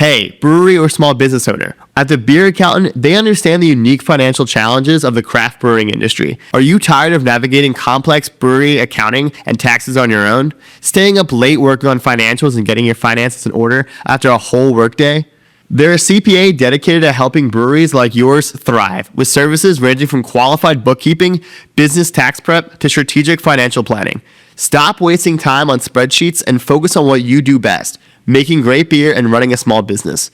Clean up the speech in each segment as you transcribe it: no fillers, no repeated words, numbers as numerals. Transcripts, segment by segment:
Hey, brewery or small business owner. At the Beer Accountant, they understand the unique financial challenges of the craft brewing industry. Are you tired of navigating complex brewery accounting and taxes on your own? Staying up late working on financials and getting your finances in order after a whole workday? They're a CPA dedicated to helping breweries like yours thrive, with services ranging from qualified bookkeeping, business tax prep, to strategic financial planning. Stop wasting time on spreadsheets and focus on what you do best, making great beer and running a small business.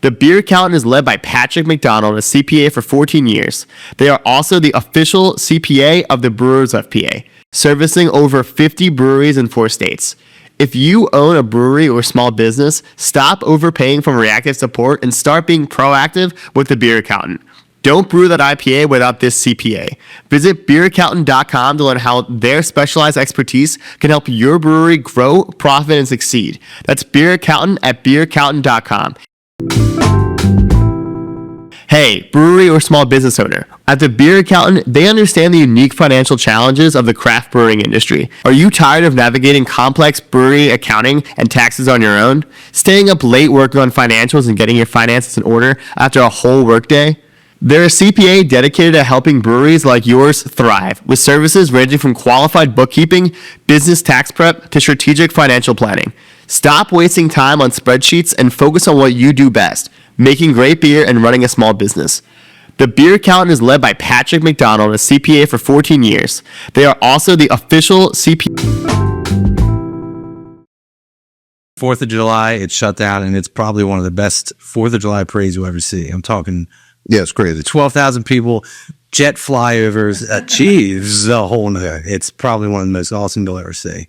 The Beer Accountant is led by Patrick McDonald, a CPA for 14 years. They are also the official CPA of the Brewers of PA, servicing over 50 breweries in 4 states. If you own a brewery or small business, stop overpaying from reactive support and start being proactive with the Beer Accountant. Don't brew that IPA without this CPA. Visit beeraccountant.com to learn how their specialized expertise can help your brewery grow, profit, and succeed. That's Beer Accountant at beeraccountant.com. Hey, brewery or small business owner. At the Beer Accountant, they understand the unique financial challenges of the craft brewing industry. Are you tired of navigating complex brewery accounting and taxes on your own? Staying up late working on financials and getting your finances in order after a whole workday? They're a CPA dedicated to helping breweries like yours thrive, with services ranging from qualified bookkeeping, business tax prep, to strategic financial planning. Stop wasting time on spreadsheets and focus on what you do best, making great beer and running a small business. The Beer Accountant is led by Patrick McDonald, a CPA for 14 years. They are also the official CPA. 4th of July, it's shut down, and it's probably one of the best 4th of July parades you'll ever see. I'm talking... Yeah, it's crazy. 12,000 people, jet flyovers. Geez, a whole nother. It's probably one of the most awesome you'll ever see.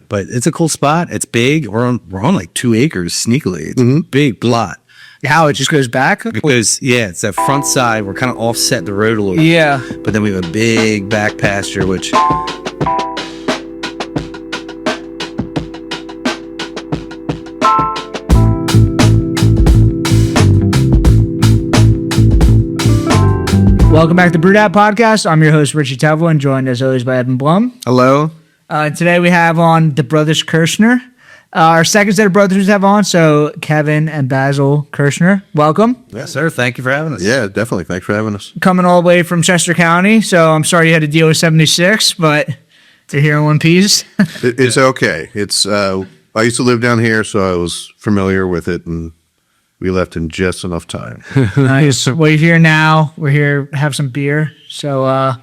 But it's a cool spot. It's big. We're on like 2 acres sneakily. It's a big lot. How it just goes back? Because, yeah, it's that front side. We're kind of offset the road a little. Yeah. But then we have a big back pasture, which... Welcome back to Brewdad Podcast. I'm your host, Richie Tevlin, joined as always by Evan Blum. Hello. Today we have on the Brothers Kershner. Our second set of brothers we have on, so Kevin and Basil Kershner. Welcome. Yes, sir. Thank you for having us. Yeah, definitely. Thanks for having us. Coming all the way from Chester County, so I'm sorry you had to deal with 76, but they're here in one piece. It's okay. It's I used to live down here, so I was familiar with it, and we left in just enough time. Nice. Well, you're here now. We're here to have some beer. So, well,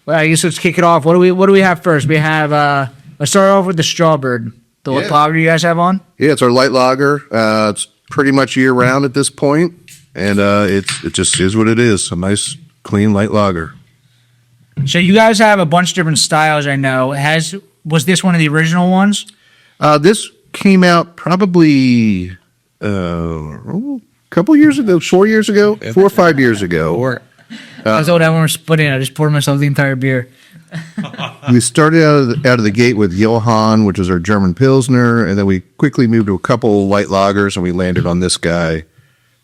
I guess let's kick it off. What do we have first? We have, let's start off with the Strawbird. The what lager you guys have on? Yeah, it's our light lager. It's pretty much year round at this point, and it just is what it is. A nice, clean light lager. So you guys have a bunch of different styles, I know. Was this one of the original ones? This came out probably... a couple years ago, 4 years ago, 4 or 5 years ago. I was old. Everyone was splitting. I just poured myself the entire beer. We started out of the gate with Johann, which is our German Pilsner, and then we quickly moved to a couple light lagers, and we landed on this guy.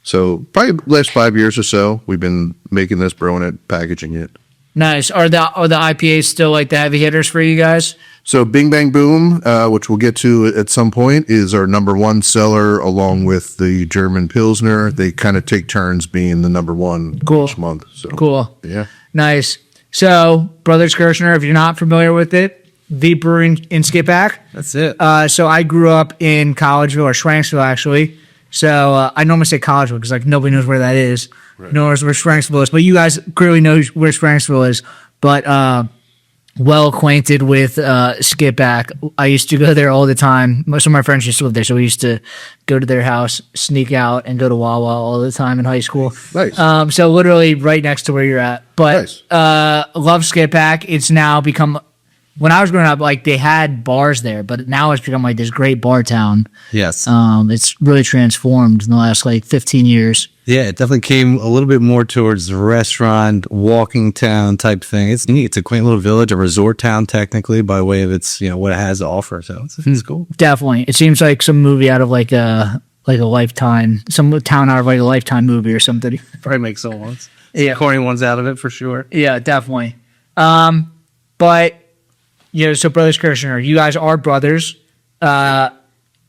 So probably the last 5 years or so, we've been making this, brewing it, packaging it. Nice. Are the IPAs still like the heavy hitters for you guys? So Bing Bang Boom, which we'll get to at some point, is our number one seller along with the German Pilsner. They kind of take turns being the number one each month. So, cool. Yeah. Nice. So Brothers Kershner, if you're not familiar with it, the brewery in Skippack. That's it. So I grew up in Collegeville, or Schranksville, actually. So I normally say Collegeville because like nobody knows where that is. Right. Knows where Schranksville is. But you guys clearly know where Schranksville is. But well acquainted with Skippack. I used to go there all the time. Most of my friends used to live there, so we used to go to their house, sneak out, and go to Wawa all the time in high school. Nice. So literally right next to where you're at. But nice. Love Skippack. It's now become... When I was growing up, like they had bars there, but now it's become like this great bar town. Yes. It's really transformed in the last like 15 years. Yeah, it definitely came a little bit more towards the restaurant, walking town type thing. It's neat. It's a quaint little village, a resort town technically by way of its, what it has to offer. So it's cool. Definitely. It seems like some movie out of like a Lifetime, some town out of like a Lifetime movie or something. Probably make some ones. Yeah. Corny ones out of it for sure. Yeah, definitely. But... Yeah, so Brothers Kershner, you guys are brothers.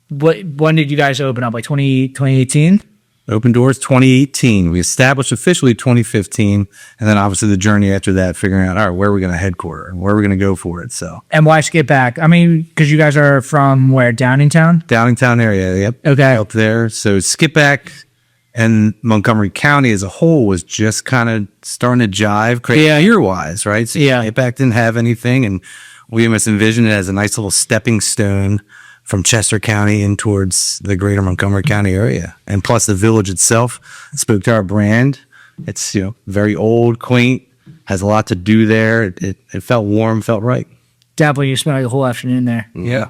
when did you guys open up? Like 2018? Open doors 2018. We established officially 2015, and then obviously the journey after that, figuring out, all right, where are we going to headquarter and where are we going to go for it? So And why Skippack? I mean, because you guys are from where? Downingtown? Downingtown area, yep. Okay. Up there. So Skippack and Montgomery County as a whole was just kind of starting to jive career-wise, right? So Yeah. Skippack didn't have anything, and we almost envisioned it as a nice little stepping stone from Chester County in towards the greater Montgomery County area. And plus the village itself spoke to our brand. It's, very old, quaint, has a lot to do there. It felt warm, felt right. Definitely, you spent like a whole afternoon there. Yeah.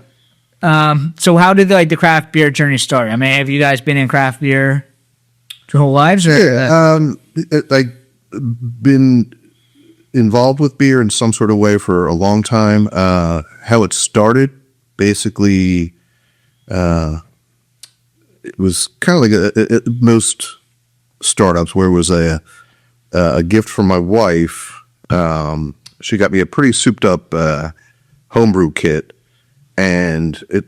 So how did the craft beer journey start? I mean, have you guys been in craft beer your whole lives? Or, I've been involved with beer in some sort of way for a long time. How it started, basically, it was kind of like most startups where it was a gift from my wife. She got me a pretty souped up homebrew kit, and it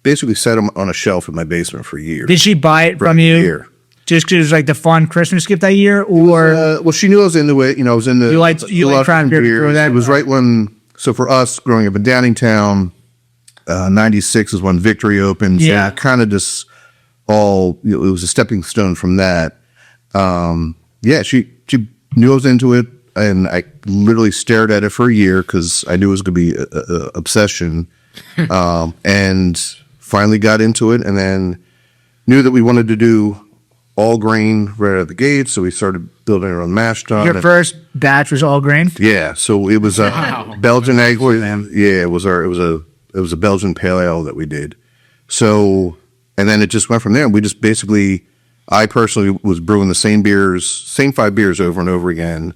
basically sat on a shelf in my basement for years. did she buy it from you? Year. Just because it was like the fun Christmas gift that year? Or Well, she knew I was into it. I was into You liked craft beer before that? It was right when. So for us, growing up in Downingtown, 96 is when Victory opened. Yeah. So kind of just it was a stepping stone from that. She knew I was into it, and I literally stared at it for a year because I knew it was going to be a obsession. And finally got into it, and then knew that we wanted to do all grain right out of the gate. So we started building our own mash tun. your first batch was all grain? Yeah, so it was a Belgian egg. Yeah, it was a Belgian pale ale that we did. So, and then it just went from there. We just basically, I personally was brewing the same 5 beers over and over again,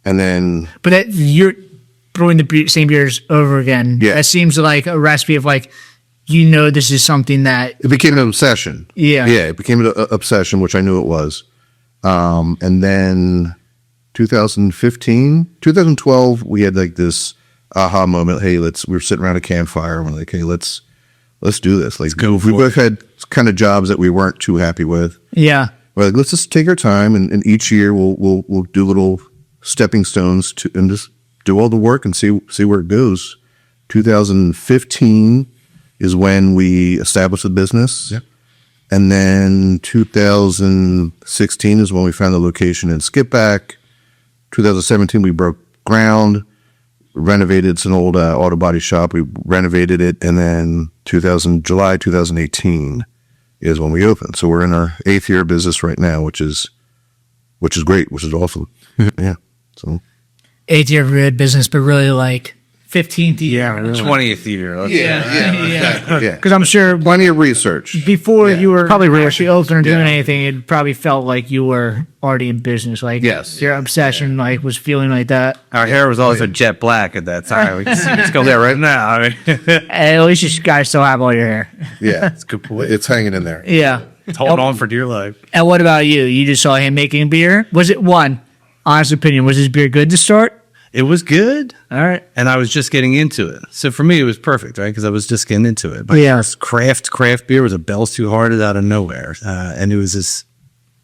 and then But you're brewing the same beers over again. Yeah. That seems like a recipe of this is something that, it became an obsession. Yeah. Yeah, it became an obsession, which I knew it was. And then 2012, we had this aha moment. Hey, we were sitting around a campfire, and we're like, hey, let's do this. Let's go for we both had kind of jobs that we weren't too happy with. yeah. We're like, let's just take our time, and each year we'll do little stepping stones and just do all the work and see where it goes. 2015 is when we established the business. Yeah. And then 2016 is when we found the location in Skippack. 2017, we broke ground, renovated. It's an old auto body shop. We renovated it. And then July 2018 is when we opened. So we're in our 8th year of business right now, which is great, which is awesome. Yeah. So 8th year of red business, but really 15th year. 20th year. Yeah. yeah, Because I'm sure plenty of research. before you were probably actually open or doing anything, it probably felt like you were already in business. Yes. Your obsession was feeling like that. Our hair was also jet black at that time. We can just go there right now. I mean, At least you guys still have all your hair. Yeah, it's a good point. it's hanging in there. Yeah. It's holding on for dear life. And what about you? You just saw him making beer. Was it honest opinion? Was his beer good to start? It was good. All right. And I was just getting into it. So for me, it was perfect, right? Because I was just getting into it. But Yeah. craft beer was a Bell's Two Hearted out of nowhere. And it was just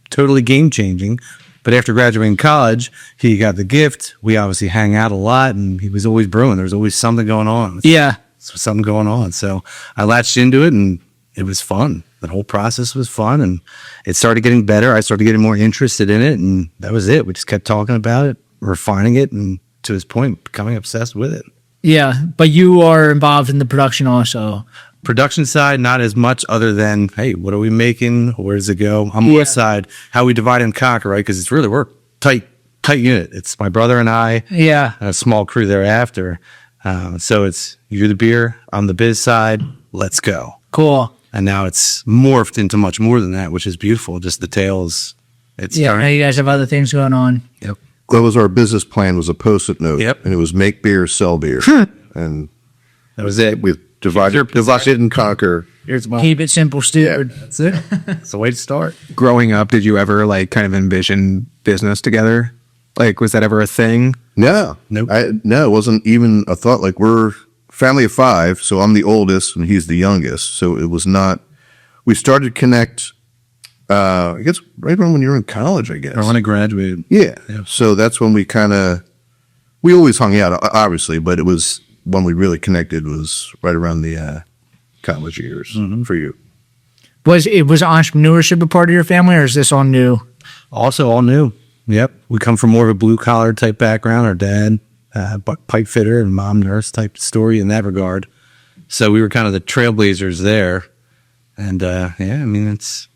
totally game changing. But after graduating college, he got the gift. We obviously hang out a lot, and he was always brewing. There was always something going on. Yeah. Something going on. So I latched into it, and it was fun. The whole process was fun, and it started getting better. I started getting more interested in it, and that was it. We just kept talking about it, refining it, and to his point, becoming obsessed with it. Yeah. But you are involved in the production also. Production side, not as much other than, hey, what are we making? Where does it go? On the side, how we divide and conquer, right? Because it's really work. Tight unit. It's my brother and I, Yeah. and a small crew thereafter. So it's you're the beer, I'm the biz side, let's go. Cool. And now it's morphed into much more than that, which is beautiful. Just the tails. It's Yeah. Now you guys have other things going on. Yep. That was our business plan, was a Post-it note. Yep. And it was make beer, sell beer. And That was it. we divided and conquer. Here's my. Keep it simple, stupid. That's it. That's the way to start. Growing up, did you ever kind of envision business together? Was that ever a thing? No. Nope. No, it wasn't even a thought. We're family of 5, so I'm the oldest and he's the youngest. So it was not. We started to connect. I guess right around when you were in college. I guess. Or when I graduated. Yeah. So that's when we always hung out, obviously, but it was when we really connected was right around the college years for you. Was entrepreneurship a part of your family, or is this all new? Also all new. Yep. We come from more of a blue collar type background. Our dad, pipe fitter, and mom nurse type story in that regard. So we were kind of the trailblazers there. And I mean, it's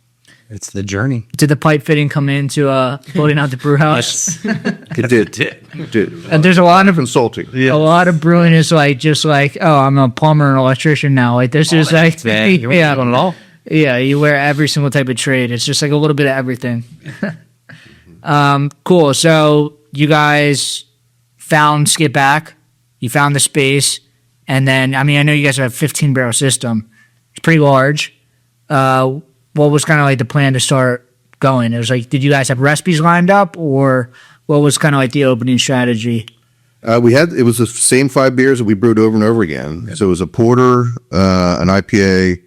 the journey. Did the pipe fitting come into building out the brew house? It did. And there's a lot of Consulting. a lot of brewing is just like, oh, I'm a plumber and electrician now. Like this is like, You're not doing it all. yeah, you wear every single type of trade. It's just like a little bit of everything. Cool. So you guys found Skippack, you found the space, and then I know you guys have a 15 barrel system. It's pretty large. What was kind of like the plan to start going? It was like, did you guys have recipes lined up, or what was kind of like the opening strategy? It was the same 5 beers that we brewed over and over again. Yep. So it was a porter, an IPA,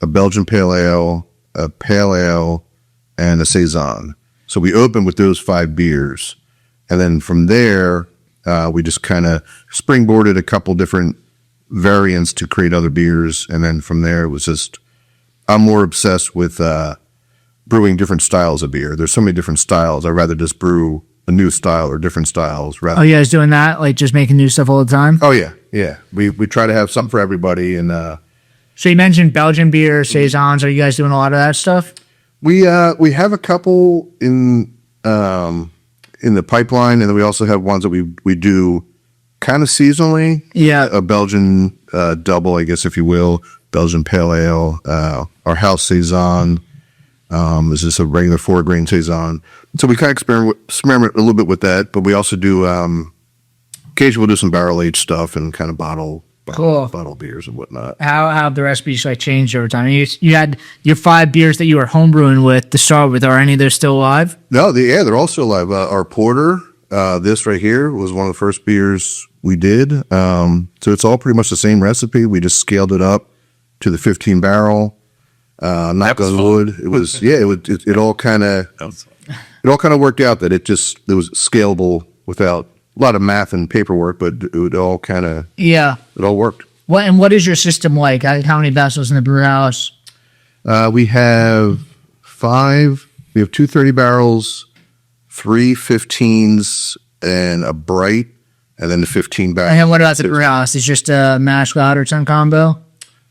a Belgian pale ale, a pale ale, and a saison. So we opened with those 5 beers, and then from there we just kind of springboarded a couple different variants to create other beers, and then from there it was just. I'm more obsessed with brewing different styles of beer. There's so many different styles. I'd rather just brew a new style or different styles. Oh, you guys doing that? Like just making new stuff all the time? Oh, yeah. We try to have something for everybody. And so you mentioned Belgian beer, saisons. Are you guys doing a lot of that stuff? We have a couple in the pipeline, and then we also have ones that we do kind of seasonally. Yeah. A Belgian double, I guess, if you will. Belgian pale ale, our house saison is just a regular 4-grain saison. So we kind of experiment a little bit with that, but we also do occasionally we'll do some barrel aged stuff and kind of bottle beers and whatnot. How have the recipes like changed over time? You had your 5 beers that you were homebrewing with to start with. Are any of those still alive? No, they're all still alive. Our porter, this right here, was one of the first beers we did. So it's all pretty much the same recipe. We just scaled it up to the 15 barrel, knock on wood. It was, it all kind of worked out that it was scalable without a lot of math and paperwork, but it all kind of, it all worked. What is your system like? How many vessels in the brew house? We have 5, we have 2 30 barrels, 3 15s, and a bright, and then the 15 barrel. And what about the brew house? It's just a mash ladder ton combo?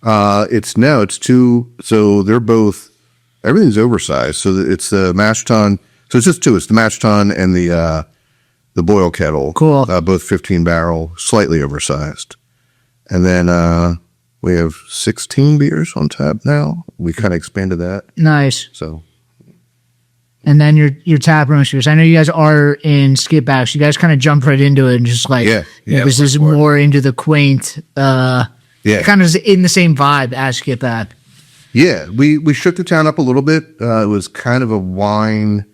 It's 2, so they're both, everything's oversized. So it's the mash tun. So it's just 2. It's the mash tun and the boil kettle. Cool. Both 15 barrel, slightly oversized. And then, we have 16 beers on tap now. We kind of expanded that. Nice. So. And then your tap room beers. I know you guys are in Skippack, so you guys kind of jump right into it and just like, this is more into the quaint, kind of in the same vibe as Skippack. Yeah, we shook the town up a little bit. It was kind of a wine.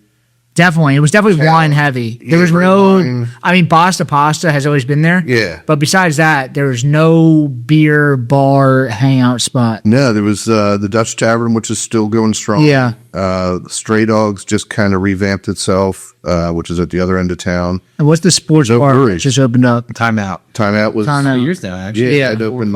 Definitely. It was definitely wine heavy. There was no, wine. Basta Pasta has always been there. Yeah. But besides that, there was no beer bar hangout spot. No, there was the Dutch Tavern, which is still going strong. Yeah. Stray Dogs just kind of revamped itself, which is at the other end of town. And what's the sports bar that Breweries. just opened up? Timeout was 2 years now, actually. Yeah, it opened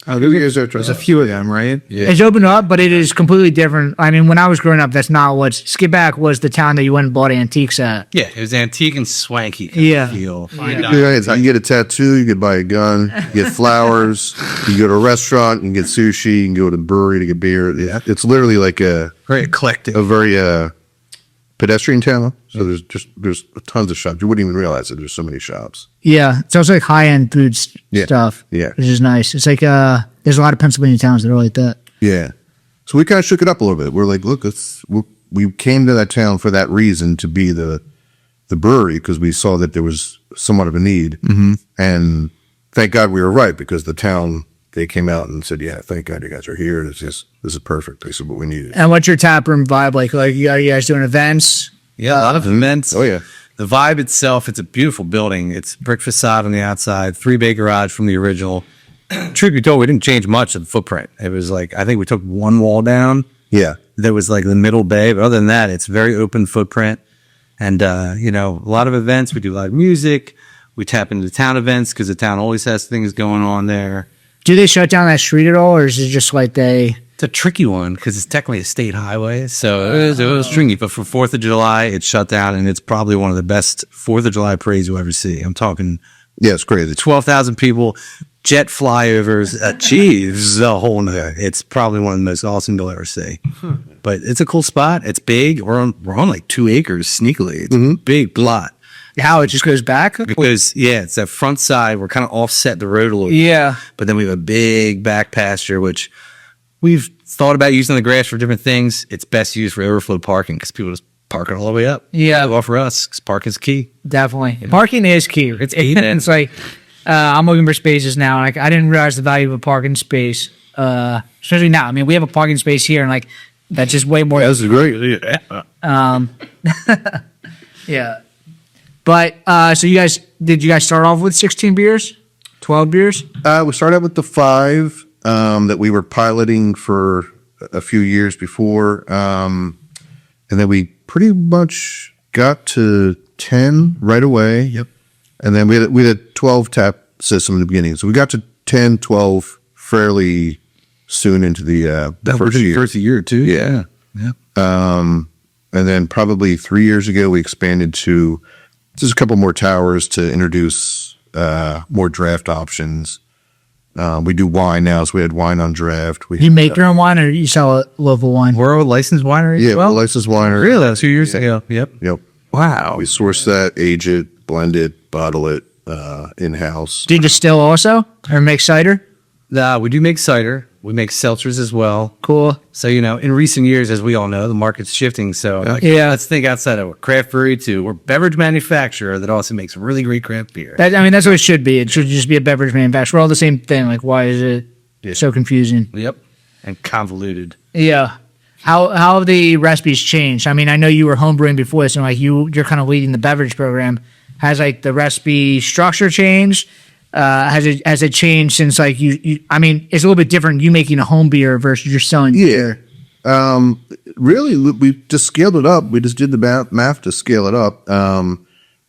There's a few of them, right? Yeah. It's opened up, but it is completely different. When I was growing up, that's not what Skippack was. The town that you went and bought antiques at. Yeah, it was antique and swanky kind Yeah. of feel. You can get a tattoo, you could buy a gun, you get flowers, you go to a restaurant, you can get sushi, you can go to the brewery to get beer. It's literally like Very eclectic. a very pedestrian town. So there's tons of shops. You wouldn't even realize it. There's so many shops. Yeah, it's also like high end food stuff. Yeah. Which is nice. It's like there's a lot of Pennsylvania towns that are like that. Yeah. So we kind of shook it up a little bit. We're like, look, we came to that town for that reason, to be the brewery, because we saw that there was somewhat of a need. Mm-hmm. And thank God we were right, because the town, they came out and said, yeah, thank God you guys are here. This is perfect. This is what we needed. And what's your tap room vibe like? Like, you guys doing events? Yeah, a lot of events. Oh, yeah. The vibe itself, it's a beautiful building. It's brick facade on the outside, 3-bay garage from the original. truth be told, we didn't change much of the footprint. It was like, I think we took one wall down. Yeah. There was like the middle bay, but other than that, it's very open footprint. And, you know, a lot of events. We do live music. We tap into town events because the town always has things going on there. Do they shut down that street at all, or is it just like they? It's a tricky one because it's technically a state highway. So it was tricky. But for 4th of July, it's shut down, and it's probably one of the best 4th of July parades you'll ever see. I'm talking Yeah, it's crazy. 12,000 people, jet flyovers. Geez, the whole nother. It's probably one of the most awesome you'll ever see. But it's a cool spot. It's big. We're on like 2 acres sneakily. It's a big lot. How it just goes back? Because, yeah, it's that front side. We're kind of offset the road a little bit. Yeah. But then we have a big back pasture, which we've thought about using the grass for different things. It's best used for overflow parking because people just park it all the way up. Yeah. Well, for us, because parking's key. Definitely. Parking is key. It's like, I'm looking for spaces now, and I didn't realize the value of a parking space, especially now. I mean, we have a parking space here, and like, that's just way more. This is great. Yeah. But, so did you guys start off with 16 beers? 12 beers? We started out with the 5 that we were piloting for a few years before. And then we pretty much got to 10 right away. Yep. And then we had a 12 tap system in the beginning. So we got to 10, 12 fairly soon into the first year. First year, too. Yeah. And then probably 3 years ago, we expanded to just a couple more towers to introduce more draft options. We do wine now, so we had wine on draft. You make your own wine, or you sell a local wine? We're a licensed winery. Yeah, as well? licensed winery. Really? That was 2 years ago. Yep. Wow. We source that, age it, blend it, bottle it in-house. Do you distill also, or make cider? We do make cider. We make seltzers as well. Cool. So, you know, in recent years, as we all know, the market's shifting. So, let's think outside of a craft brewery too. We're a beverage manufacturer that also makes really great craft beer. That's what it should be. It should just be a beverage manufacturer. We're all the same thing. Like, why is it so confusing? Yep. And convoluted. Yeah. How have the recipes changed? I mean, I know you were homebrewing before this, and like you're kind of leading the beverage program. Has like the recipe structure changed? Has it changed since like you? I mean, it's a little bit different. You making a home beer versus you're selling beer. Really, we just scaled it up. We just did the math to scale it up. The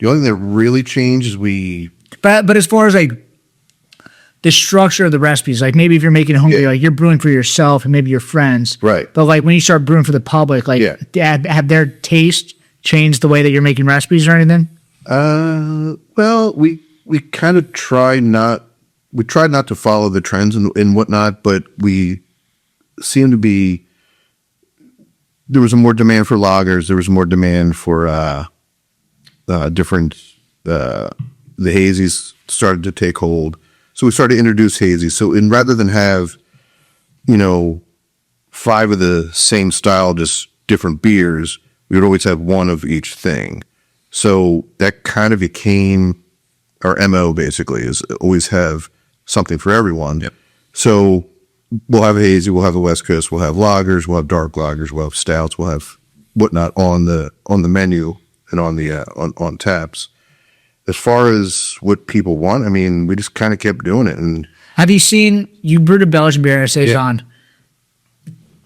only thing that really changed is But as far as like the structure of the recipes, like maybe if you're making a home beer, like you're brewing for yourself and maybe your friends, right? But like when you start brewing for the public, like have their taste changed the way that you're making recipes or anything? Well, we kind of tried not to follow the trends and whatnot, but we seem to be, there was a more demand for lagers. There was more demand for different, the hazies started to take hold. So we started to introduce hazies. So rather than have, 5 of the same style, just different beers, we would always have one of each thing. So that kind of became our MO, basically, is always have something for everyone. Yep. So we'll have a hazy, we'll have a West Coast, we'll have lagers, we'll have dark lagers, we'll have stouts, we'll have whatnot on the menu and on the on taps. As far as what people want, I mean, we just kind of kept doing it. And have you seen, you brewed a Belgian beer at Saison?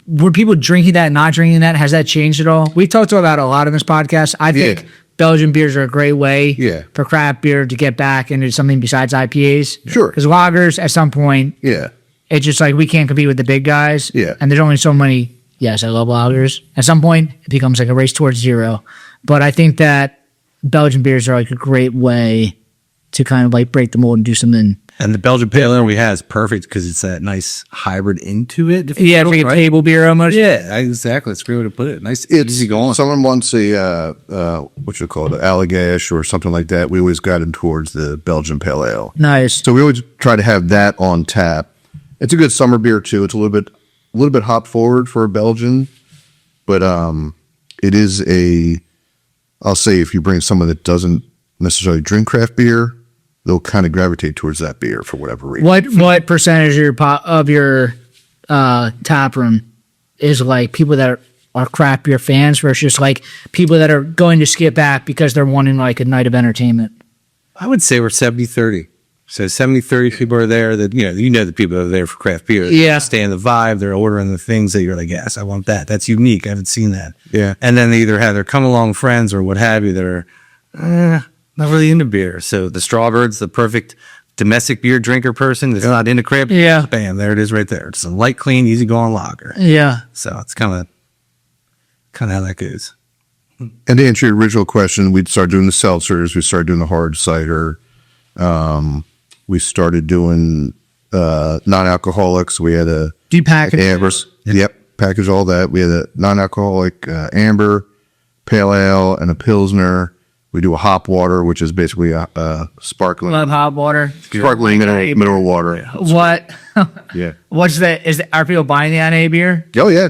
Were people drinking that, not drinking that? Has that changed at all? We talked about a lot in this podcast. I think Belgian beers are a great way for craft beer to get back into something besides IPAs. Sure. Because lagers, at some point, it's just like we can't compete with the big guys. Yeah. And there's only so many, yes, I love lagers. At some point, it becomes like a race towards zero. But I think that Belgian beers are like a great way to kind of like break the mold and do something. And the Belgian Pale Ale we have is perfect because it's that nice hybrid into it. Yeah, it's like a table beer almost. Yeah, exactly. That's a great way to put it. Nice, easy going. Someone wants a, what you call it, Allagash or something like that. We always got him towards the Belgian Pale Ale. Nice. So we always try to have that on tap. It's a good summer beer too. It's a little bit hop forward for a Belgian, but it is I'll say if you bring someone that doesn't necessarily drink craft beer, they'll kind of gravitate towards that beer for whatever reason. What percentage of your tap room is like people that are craft beer fans versus just like people that are going to Skippack because they're wanting like a night of entertainment? I would say we're 70-30. So 70, 30 people are there that, the people that are there for craft beer. Yeah. Staying the vibe. They're ordering the things that you're like, yes, I want that. That's unique. I haven't seen that. Yeah. And then they either have their come along friends or what have you that are not really into beer. So the Strawbird's the perfect domestic beer drinker person that's not into craft beer. Yeah. Bam, there it is right there. It's a light, clean, easy going lager. Yeah. So it's kind of how that goes. And to answer your original question, we'd start doing the seltzers. We started doing the hard cider. We started doing non-alcoholics. We had a Do you package? ambers. Yep, package all that. We had a non-alcoholic amber, pale ale, and a pilsner. We do a hop water, which is basically a sparkling Love hot water. mineral water. What? Yeah. Are people buying the NA beer Oh yeah.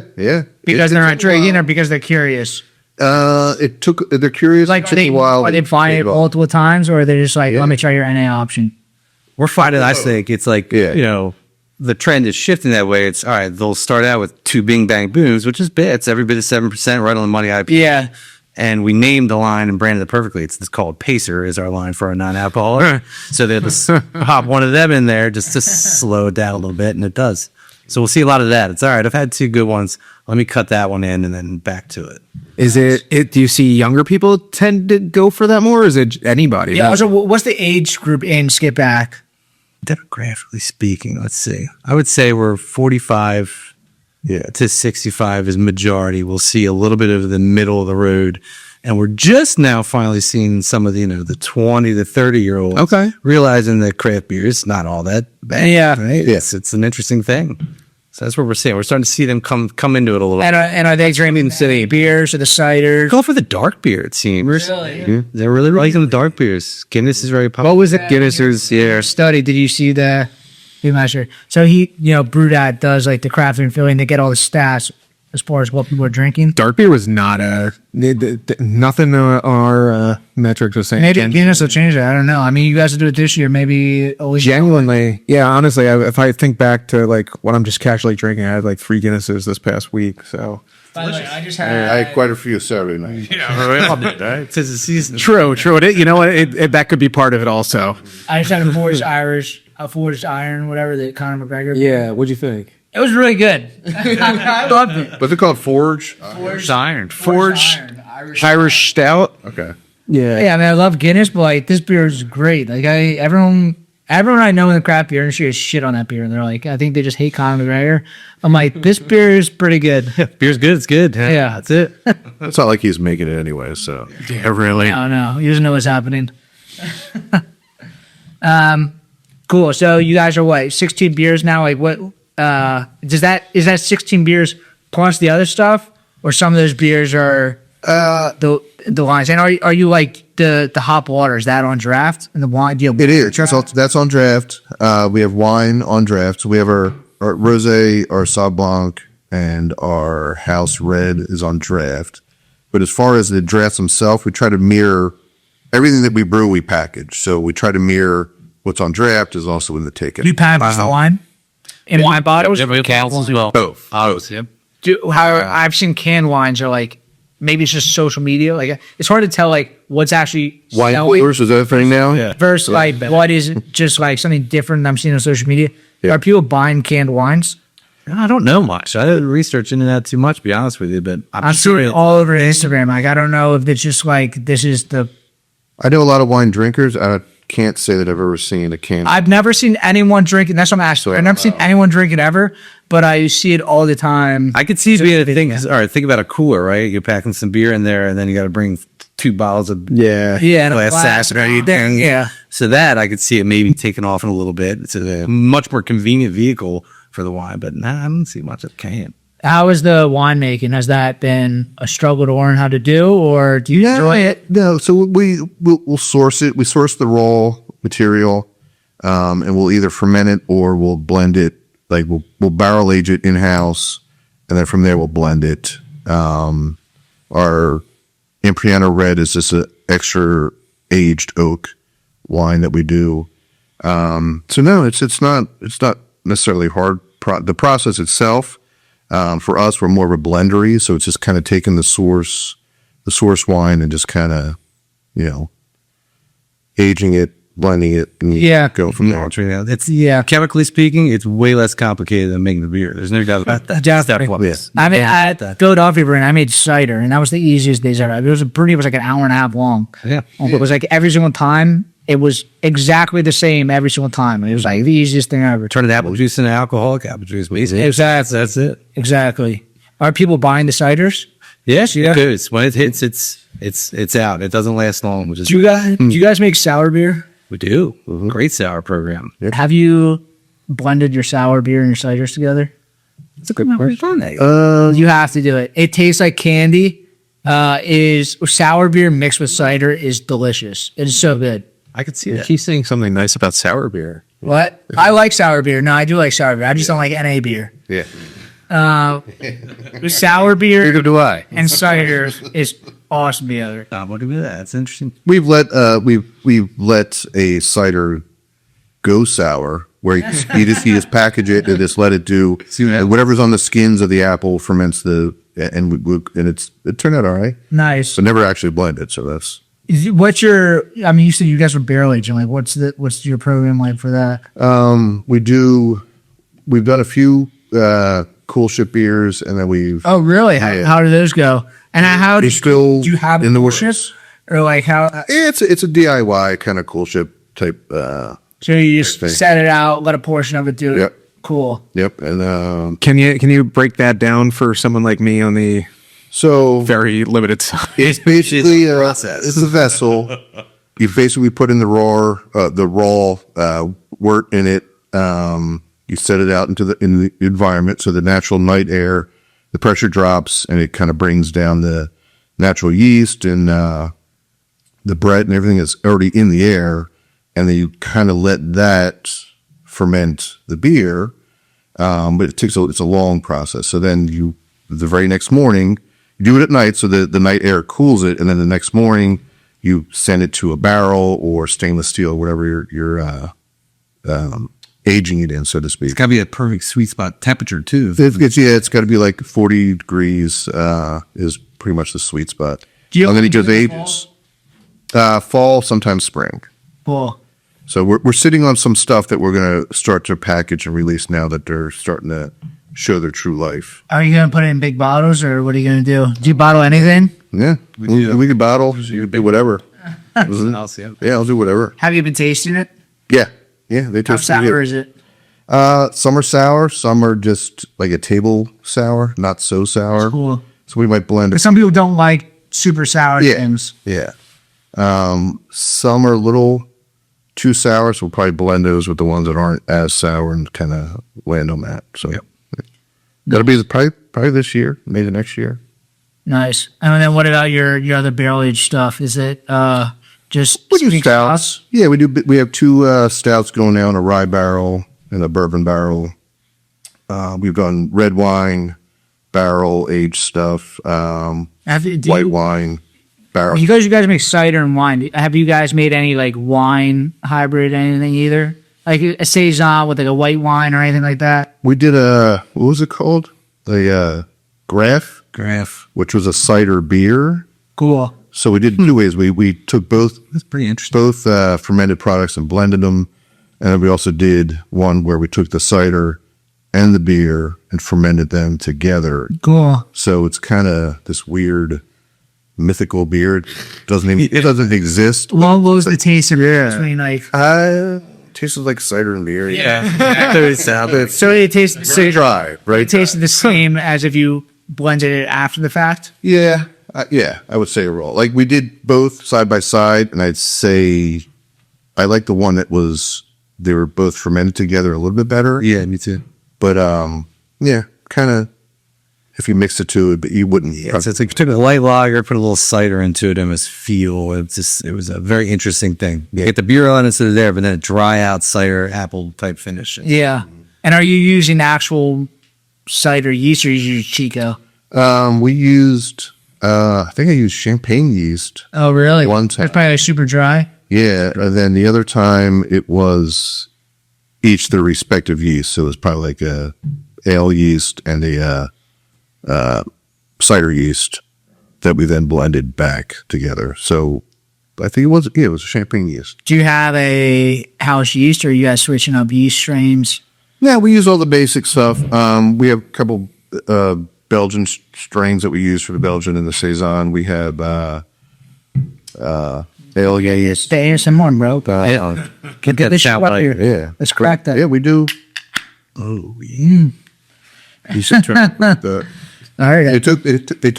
because they're not drinking or because they're curious? They're curious. Like, It took a while. are they buying it multiple times, or they're just like, Yeah. let me try your NA option? We're finding, I think, it's like, Yeah. the trend is shifting that way. It's all right. They'll start out with 2 Bing Bang Booms, which is bit. It's every bit of 7%, right on the money IPA. Yeah. And we named the line and branded it perfectly. It's called Pacer is our line for our non-alcoholic. So they had to hop one of them in there just to slow it down a little bit, and it does. So we'll see a lot of that. It's all right. I've had 2 good ones. Let me cut that one in and then back to it. Is it? Do you see younger people tend to go for that more, or is it anybody? Yeah. Also, what's the age group in Skippack? Demographically speaking, let's see. I would say we're 45 to 65 is majority. We'll see a little bit of the middle of the road. And we're just now finally seeing some of the, the 20 to 30-year-olds. Okay. Realizing that craft beer is not all that bad. Yeah. Right? It's an interesting thing. So that's what we're seeing. We're starting to see them come into it a little. And are they drinking the beers or the ciders? Go for the dark beer, it seems. Really? Yeah. They're really liking the dark beers. Guinness is very popular. What was it? Guinness is Study. Did you see the master? So he, Brewdad does like the craft and filling. They get all the stats as far as what people are drinking. dark beer was not nothing on our metrics was saying. Maybe Guinness will change that. I don't know. I mean, you guys will do it this year. Maybe always. Genuinely, yeah. Honestly, if I think back to like what I'm just casually drinking, I had like 3 Guinnesses this past week. So By the way, I just I had. had quite a few Saturday night. Right? Tis the season. true. You know what? That could be part of it also. I just had a Forged Iron, whatever the Conor McGregor. Yeah. What'd you think? It was really good. I loved it. But they're called Forge. Iron. Forged Iron, Irish Stout. Okay. Yeah. Yeah, I mean, I love Guinness, but like this beer is great. Like everyone I know in the craft beer industry is shit on that beer, and they're like, I think they just hate Conor McGregor. I'm like, this beer is pretty good. Beer's good. It's good. Yeah. That's it. It's not like he's making it anyway. So Yeah. Really. I don't know. He doesn't know what's happening. Cool. So you guys are what, 16 beers now? Like what? Is that 16 beers plus the other stuff, or some of those beers are the lines? And are you like the hop water? Is that on draft and the wine deal? it is. That's on draft. We have wine on draft. So we have our rosé, our Sauv Blanc, and our house red is on draft. But as far as the drafts themselves, we try to mirror everything that we brew. We package. So we try to mirror what's on draft is also in the ticket. Do you package the wine in wine bottles? Counts as well. Both. Yep. I've seen canned wines are like, maybe it's just social media. Like it's hard to tell like what's actually Wine selling coolers is that a thing now? Yeah. versus like what is just like something different I'm seeing on social media. Yeah. Are people buying canned wines? I don't know much. I didn't research into that too much, to be honest with you, but I'm seeing it all over Instagram. Like I don't know if it's just like this is the. I know a lot of wine drinkers. I can't say that I've ever seen a can. I've never seen anyone drink it. That's what I'm asking. I've never seen anyone drink it ever, but I see it all the time. I could see it being a thing. All right, think about a cooler, right? You're packing some beer in there, and then you got to bring 2 bottles of Yeah. and a glass glass. sass. Yeah. So that I could see it maybe taking off in a little bit. It's a much more convenient vehicle for the wine, but I don't see much of can. How is the winemaking? Has that been a struggle to learn how to do, or do you enjoy it? No, so we'll source it. We source the raw material, and we'll either ferment it or we'll blend it. Like we'll barrel age it in house, and then from there we'll blend it. Our Impriano Red is just an extra aged oak wine that we do. So no, it's not necessarily hard. The process itself. For us, we're more of a blendery, so it's just kind of taking the source wine and just kind of, aging it, blending it. And you Yeah. go from there. It's Yeah. chemically speaking, it's way less complicated than making the beer. There's no doubt about that. Definitely. I mean, at Philadelphia Brewing, I made cider, and that was the easiest days ever. It was a brewing, it was like an hour and a half long. Yeah. It was like every single time, it was exactly the same every single time. It was like the easiest thing ever. Turn apple juice into alcoholic apple juice. Easy. Exactly. That's it. Exactly. Are people buying the ciders? Yes, Yeah. because when it hits, it's out. It doesn't last long, which is Do you guys make sour beer? we do. Great sour program. Have you blended your sour beer and your ciders together? That's a good question. You have to do it. It tastes like candy. Is sour beer mixed with cider is delicious. It is so good. I could see You that. keep saying something nice about sour beer. What? I like sour beer. No, I do like sour beer. I just don't like NA beer. Yeah. Sour beer Neither do I. and cider is awesome together. What do we do? That's interesting. We've let a cider go sour where you just package it and just let it do and whatever's on the skins of the apple ferments it turned out all right. Nice. But never actually blended, so that's What's your? I mean, you said you guys were barrel aging. Like, what's your program like for that? we've done a few cool ship beers and then we've Oh, really? How do those go? And how do still you have in the cool ship? works. Or like how? It's a DIY kind of cool ship type. So you just thing. set it out, let a portion of it do it. Yep. Cool. Yep, and Can you break that down for someone like me on the so very limited side? it's basically it's a vessel. You basically put in the raw wort in it. You set it out in the environment, so the natural night air, the pressure drops, and it kind of brings down the natural yeast and the bread and everything that's already in the air, and then you kind of let that ferment the beer. But it's a long process. So then the very next morning, you do it at night, so the night air cools it, and then the next morning you send it to a barrel or stainless steel, whatever you're aging it in, so to speak. It's got to be a perfect sweet spot temperature too. It's got to be like 40 degrees is pretty much the sweet spot. Do you And then it do goes it in ages. Fall, sometimes spring. Cool. So we're sitting on some stuff that we're going to start to package and release now that they're starting to show their true life. Are you gonna put it in big bottles, or what are you gonna do? Do you bottle anything? Yeah, we could bottle. You could do whatever. I'll see. Yeah, I'll do whatever. Have you been tasting it? Yeah, they How taste sour pretty is it? good. Some are sour, some are just like a table sour, not so sour. Cool. So we might blend But it. some people don't like super sour Yeah. things. Yeah. Some are a little too sour, so we'll probably blend those with the ones that aren't as sour and kind of land on that. So that'll be probably this year, maybe next year. Nice. And then what about your other barrel aged stuff? Is it just We do sweet stouts. Yeah, we do. We have two stouts going now in a rye barrel and a bourbon barrel. We've done red wine, barrel aged stuff, white wine, barrel. You guys make cider and wine. Have you guys made any like wine hybrid anything either? Like a saison with like a white wine or anything like that? We did what was it called? The Graf, which was a cider beer. Cool. So we did two ways. We took both That's pretty interesting. fermented products and blended them, and then we also did one where we took the cider and the beer and fermented them together. Cool. So it's kind of this weird mythical beer. It doesn't exist. What was the taste of it between like? Tasted like cider and beer. So it tastes Dry, right? It tasted the same as if you blended it after the fact. Yeah, I would say a roll. Like we did both side by side, and I'd say I like the one that they were both fermented together a little bit better. Yeah, me too. But kind of if you mix the two, you wouldn't. Yeah, it's like you took a light lager, put a little cider into it, and it was feel. It was a very interesting thing. You get the beer elements that are there, but then a dry out cider apple type finish. Yeah. And are you using actual cider yeast or you use Chico? We used I think I used champagne yeast. Oh, really? One time. That's probably like super dry. Yeah, and then the other time it was each their respective yeast. So it was probably like a ale yeast and a cider yeast that we then blended back together. So I think it was champagne yeast. Do you have a house yeast, or are you guys switching up yeast strains? Yeah, we use all the basic stuff. We have a couple Belgian strains that we use for the Belgian and the Saison. We have Allagash. Stay ASMR, bro. Get Get that this shit sound up like here. Yeah. Let's crack that. Yeah, we do. Oh, yeah. You should try the, All right. they took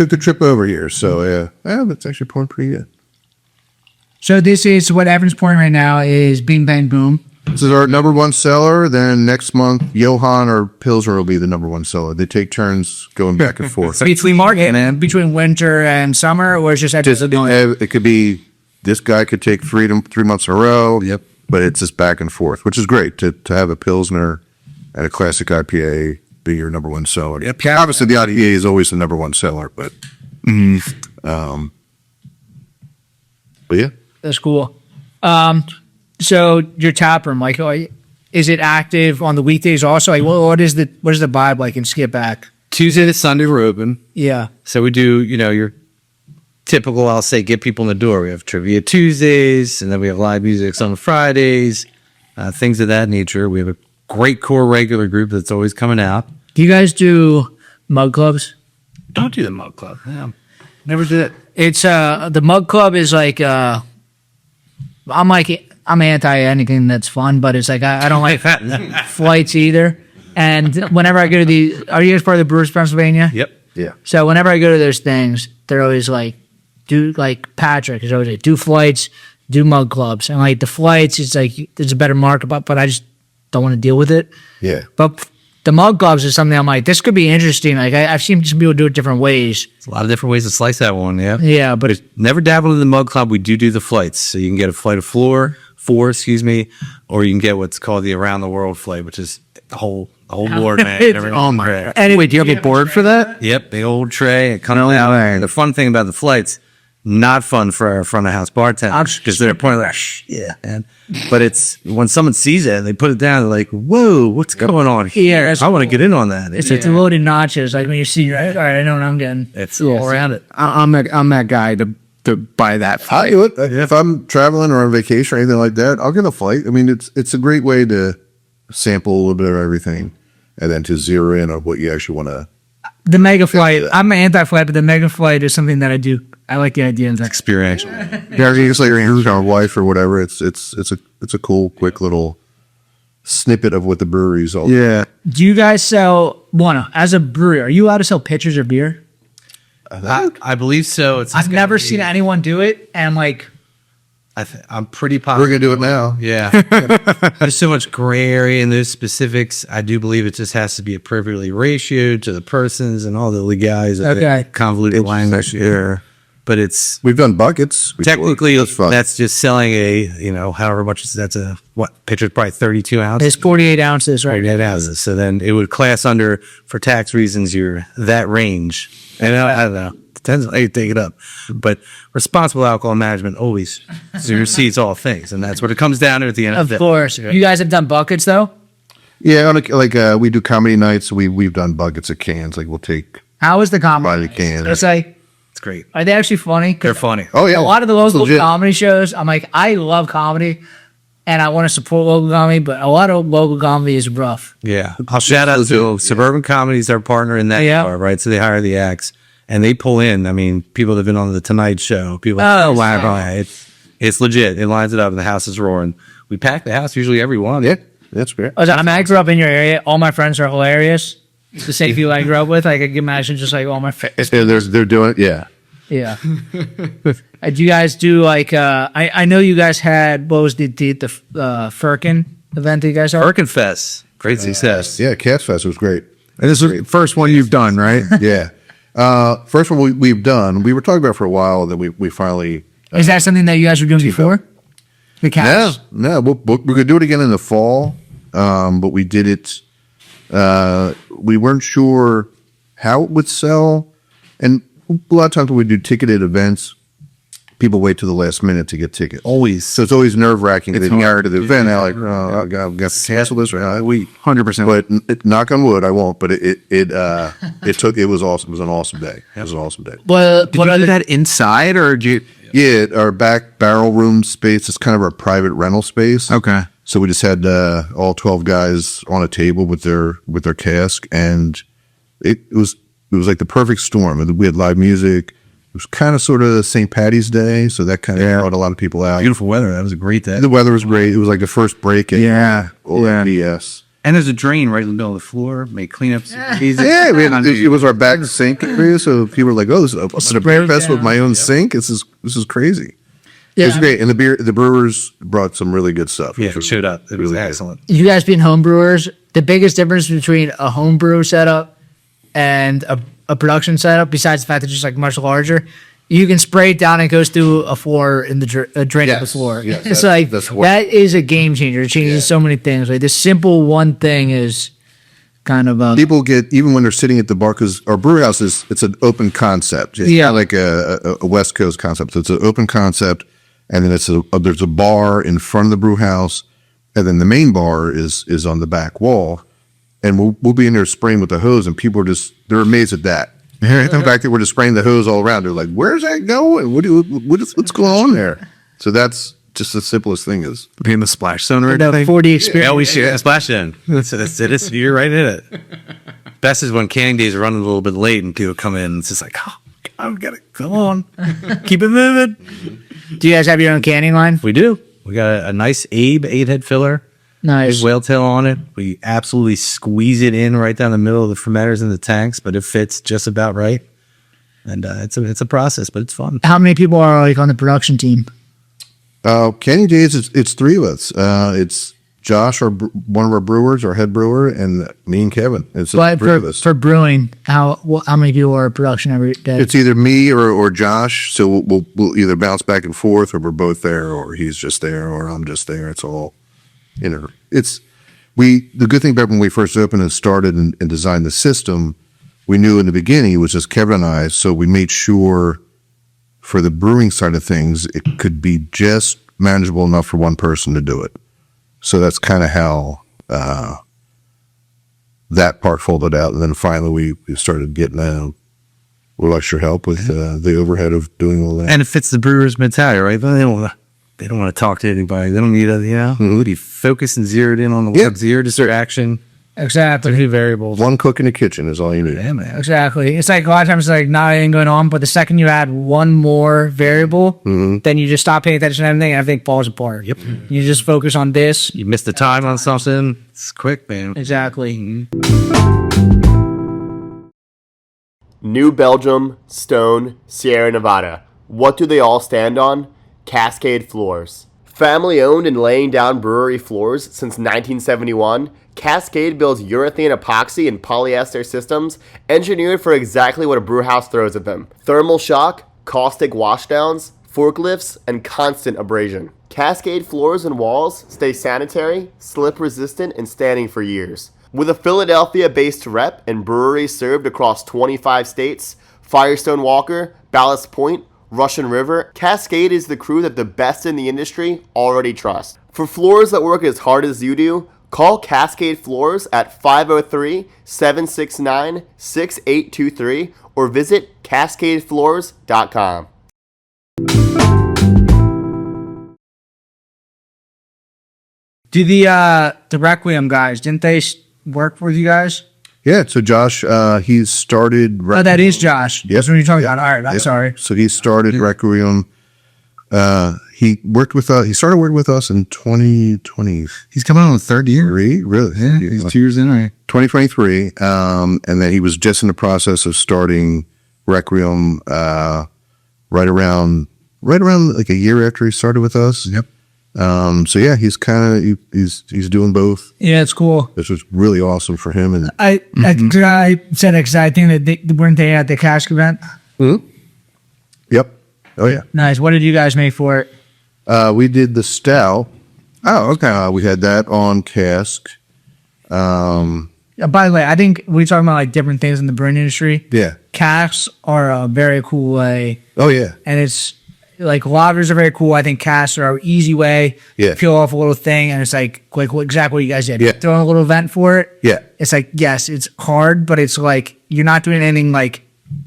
the trip over here, so yeah, that's actually pouring pretty good. So this is what Evan's pouring right now is Bing Bang Boom. This is our number one seller. Then next month, Johann or Pilsner will be the number one seller. They take turns going back and forth. Between market, man. Between winter and summer, or is just at It could be this guy could take 3 months in a row. Yep. But it's just back and forth, which is great to have a Pilsner and a classic IPA be your number one seller. Yep. Obviously, the IPA is always the number one seller, but yeah. That's cool. So your tap room, like, is it active on the weekdays also? Like, what is the vibe like in Skippack? Tuesday to Sunday we're open. Yeah. So we do, your typical, I'll say, get people in the door. We have trivia Tuesdays, and then we have live music on Fridays, things of that nature. We have a great core regular group that's always coming out. Do you guys do mug clubs? Don't do the mug club. Yeah. Never did it. It's the mug club is like I'm anti anything that's fun, but it's like I don't like flights either. And whenever I go to are you guys part of the Brewers Pennsylvania? Yep. Yeah. So whenever I go to those things, they're always like, Patrick is always like, do flights, do mug clubs. And like the flights, it's like there's a better market, but I just don't want to deal with it. Yeah. But the mug clubs is something I'm like, this could be interesting. Like I've seen some people do it different ways. There's a lot of different ways to slice that one, yeah. Yeah, but Never dabbled in the mug club. We do the flights. So you can get a flight of four, or you can get what's called the around the world flight, which is the whole board, man. Oh my! and Wait, do you have a board for that? Yep, the old tray. It comes out there. The fun thing about the flights, not fun for our front of house bartenders because they're pointing like, yeah, man. But it's when someone sees it and they put it down, they're like, whoa, what's going on here? Yeah, I want to get in on that. It's loaded nachos. Like when you see, right? All right, I know what I'm getting. It's all around it. I'm that guy to buy that. If I'm traveling or on vacation or anything like that, I'll get a flight. I mean, it's a great way to sample a little bit of everything and then to zero in on what you actually want to. The mega flight. I'm anti-flight, but the mega flight is something that I do. I like the idea of that. Experiential. Yeah, it's like your our wife or whatever. It's a cool, quick little snippet of what the brewery's all. Yeah. Do you guys sell as a brewery? Are you allowed to sell pitchers of beer? I believe so. I've never seen anyone do it, and like I'm pretty We're positive. gonna do it now. Yeah. There's so much gray area in those specifics. I do believe it just has to be appropriately ratioed to the persons and all the legalities of Okay. convoluted language. Yeah. But it's We've done buckets. technically That's fun. that's just selling however much that's pitcher's probably 32 ounces. it's 48 ounces, right? 48 ounces. So then it would class under, for tax reasons, you're that range. And I don't know. Depends on how you take it up. But responsible alcohol management always supersedes all things. And that's what it comes down to at the end of Of the day. course. You guys have done buckets though. Yeah, we do comedy nights. We've done buckets of cans. Like we'll take How is the by comedy? the can. It's like, It's great. are they actually funny? 'Cause They're funny. Oh yeah, a lot of the It's local legit. comedy shows, I'm like, I love comedy, and I want to support local comedy, but a lot of local comedy is rough. Yeah. I'll shout out to Suburban Comedy's our partner in that Yeah. part, right? So they hire the acts and they pull in, people that have been on the Tonight Show, people, Oh, wow. It's legit. It lines it up and the house is roaring. We pack the house usually every one. Yeah, that's great. I grew up in your area. All my friends are hilarious. It's the same people I grew up with. I could imagine just like all my friends. They're doing it. Yeah. Yeah. Do you guys do like? I know you guys had what was the Firkin event that you guys are? Birkenfest. Great success. Yeah, Cast Fest was great. And this is the first one you've done, right? Yeah. First one we've done. We were talking about it for a while, and then we finally. Is that something that you guys were doing before? The cast. No, we're gonna do it again in the fall. But we did it. We weren't sure how it would sell, and a lot of times when we do ticketed events, people wait to the last minute to get tickets. Always. So it's always nerve wracking. They hard. prior to the event, I'm like, oh, I've got to cancel this. We 100%. But knock on wood, I won't. But it was awesome. It was an awesome day. It was an awesome day. Well, Did you do that inside or do you? Yeah, our back barrel room space is kind of our private rental space. Okay. So we just had all 12 guys on a table with their cask, and it was like the perfect storm. We had live music. It was kind of sort of St. Patty's Day, so that kind of brought a lot of people out. Beautiful weather. That was a great day. The weather was great. It was like the first break at BS. And there's a drain right in the middle of the floor. Make cleanups easy. Yeah, it was our back sink area, so people were like, "Oh, I'm at a beer fest with my own sink. This is crazy." It was great, and the brewers brought some really good stuff. Yeah, it showed up. It was really excellent. You guys being home brewers, the biggest difference between a home brew setup and a production setup, besides the fact that it's just like much larger, you can spray it down and it goes through a floor in the drain of the floor. Yes, It's like that is a game changer. It changes so many things. Like this simple one thing is kind of People get, even when they're sitting at the bar, because our brew house it's an open concept. It's not like a West Coast concept. So it's an open concept, and then there's a bar in front of the brew house, and then the main bar is on the back wall, and we'll be in there spraying with the hose, and people are they're amazed at that. The fact that we're just spraying the hose all around, they're like, "Where's that going? What's going on there?" So that's just the simplest thing is Being the splash zone or the anything. 4D experience. Yeah, we should a splash in. That's it. You're right in it. Best is when canning days are running a little bit late and people come in. It's just like, oh, God, we gotta come on, keep it moving. Do you guys have your own canning line? We do. We got a nice Abe 8-head filler. Nice. Big whale tail on it. We absolutely squeeze it in right down the middle of the fermenters and the tanks, but it fits just about right. And it's a process, but it's fun. How many people are like on the production team? Canning Days. It's three of us. It's Josh, one of our brewers, our head brewer, and me and Kevin. It's But three of us. for brewing, how many people are at production every day? It's either me or Josh. So we'll either bounce back and forth, or we're both there, or he's just there, or I'm just there. It's all, the good thing about when we first opened and started and designed the system, we knew in the beginning it was just Kevin and I. So we made sure for the brewing side of things, it could be just manageable enough for one person to do it. So that's kind of how that part folded out. And then finally we started getting a little extra help with the overhead of doing all that. And it fits the brewer's mentality, right? They don't want to talk to anybody. They don't need to be focused and zeroed in on the work, zero distraction. Exactly. Two variables. One cook in the kitchen is all you need. Yeah, man. Exactly. It's like a lot of times, like not anything going on, but the second you add one more variable, then you just stop paying attention to everything, and everything falls apart. Yep. You just focus on this. You miss the time on something. It's quick, man. Exactly. New Belgium, Stone, Sierra Nevada. What do they all stand on? Cascade Floors. Family owned and laying down brewery floors since 1971, Cascade builds urethane epoxy and polyester systems engineered for exactly what a brewhouse throws at them. Thermal shock, caustic washdowns, forklifts, and constant abrasion. Cascade floors and walls stay sanitary, slip resistant, and standing for years. With a Philadelphia-based rep and breweries served across 25 states, Firestone Walker, Ballast Point, Russian River, Cascade is the crew that the best in the industry already trust. For floors that work as hard as you do, call Cascade Floors at 503-769-6823 or visit cascadefloors.com. Do the Requiem guys, didn't they work with you guys? Yeah, so Josh, he started. Oh, that is Josh. Yep. That's what you're talking about. All right, I'm sorry. So he started Requiem. He worked with us. He started working with us in 2023. He's coming on the third year. Really? Yeah, he's 2 years in. Right? 2023. And then he was just in the process of starting Requiem right around like a year after he started with us. Yep. So yeah, he's he's doing both. Yeah, it's cool. This was really awesome for him. And I said it because I think that weren't they at the cask event? yep. Oh yeah. Nice. What did you guys make for it? We did the stout. Oh, okay. We had that on cask. By the way, I think we're talking about like different things in the brewing industry. Yeah. Casks are a very cool way, Oh yeah. and it's like ladders are very cool. I think casks are an easy way. Yeah. Peel off a little thing, and it's like exactly what you guys did. Yeah. Throwing a little vent for it. Yeah. It's like, yes, it's hard, but it's like you're not doing anything like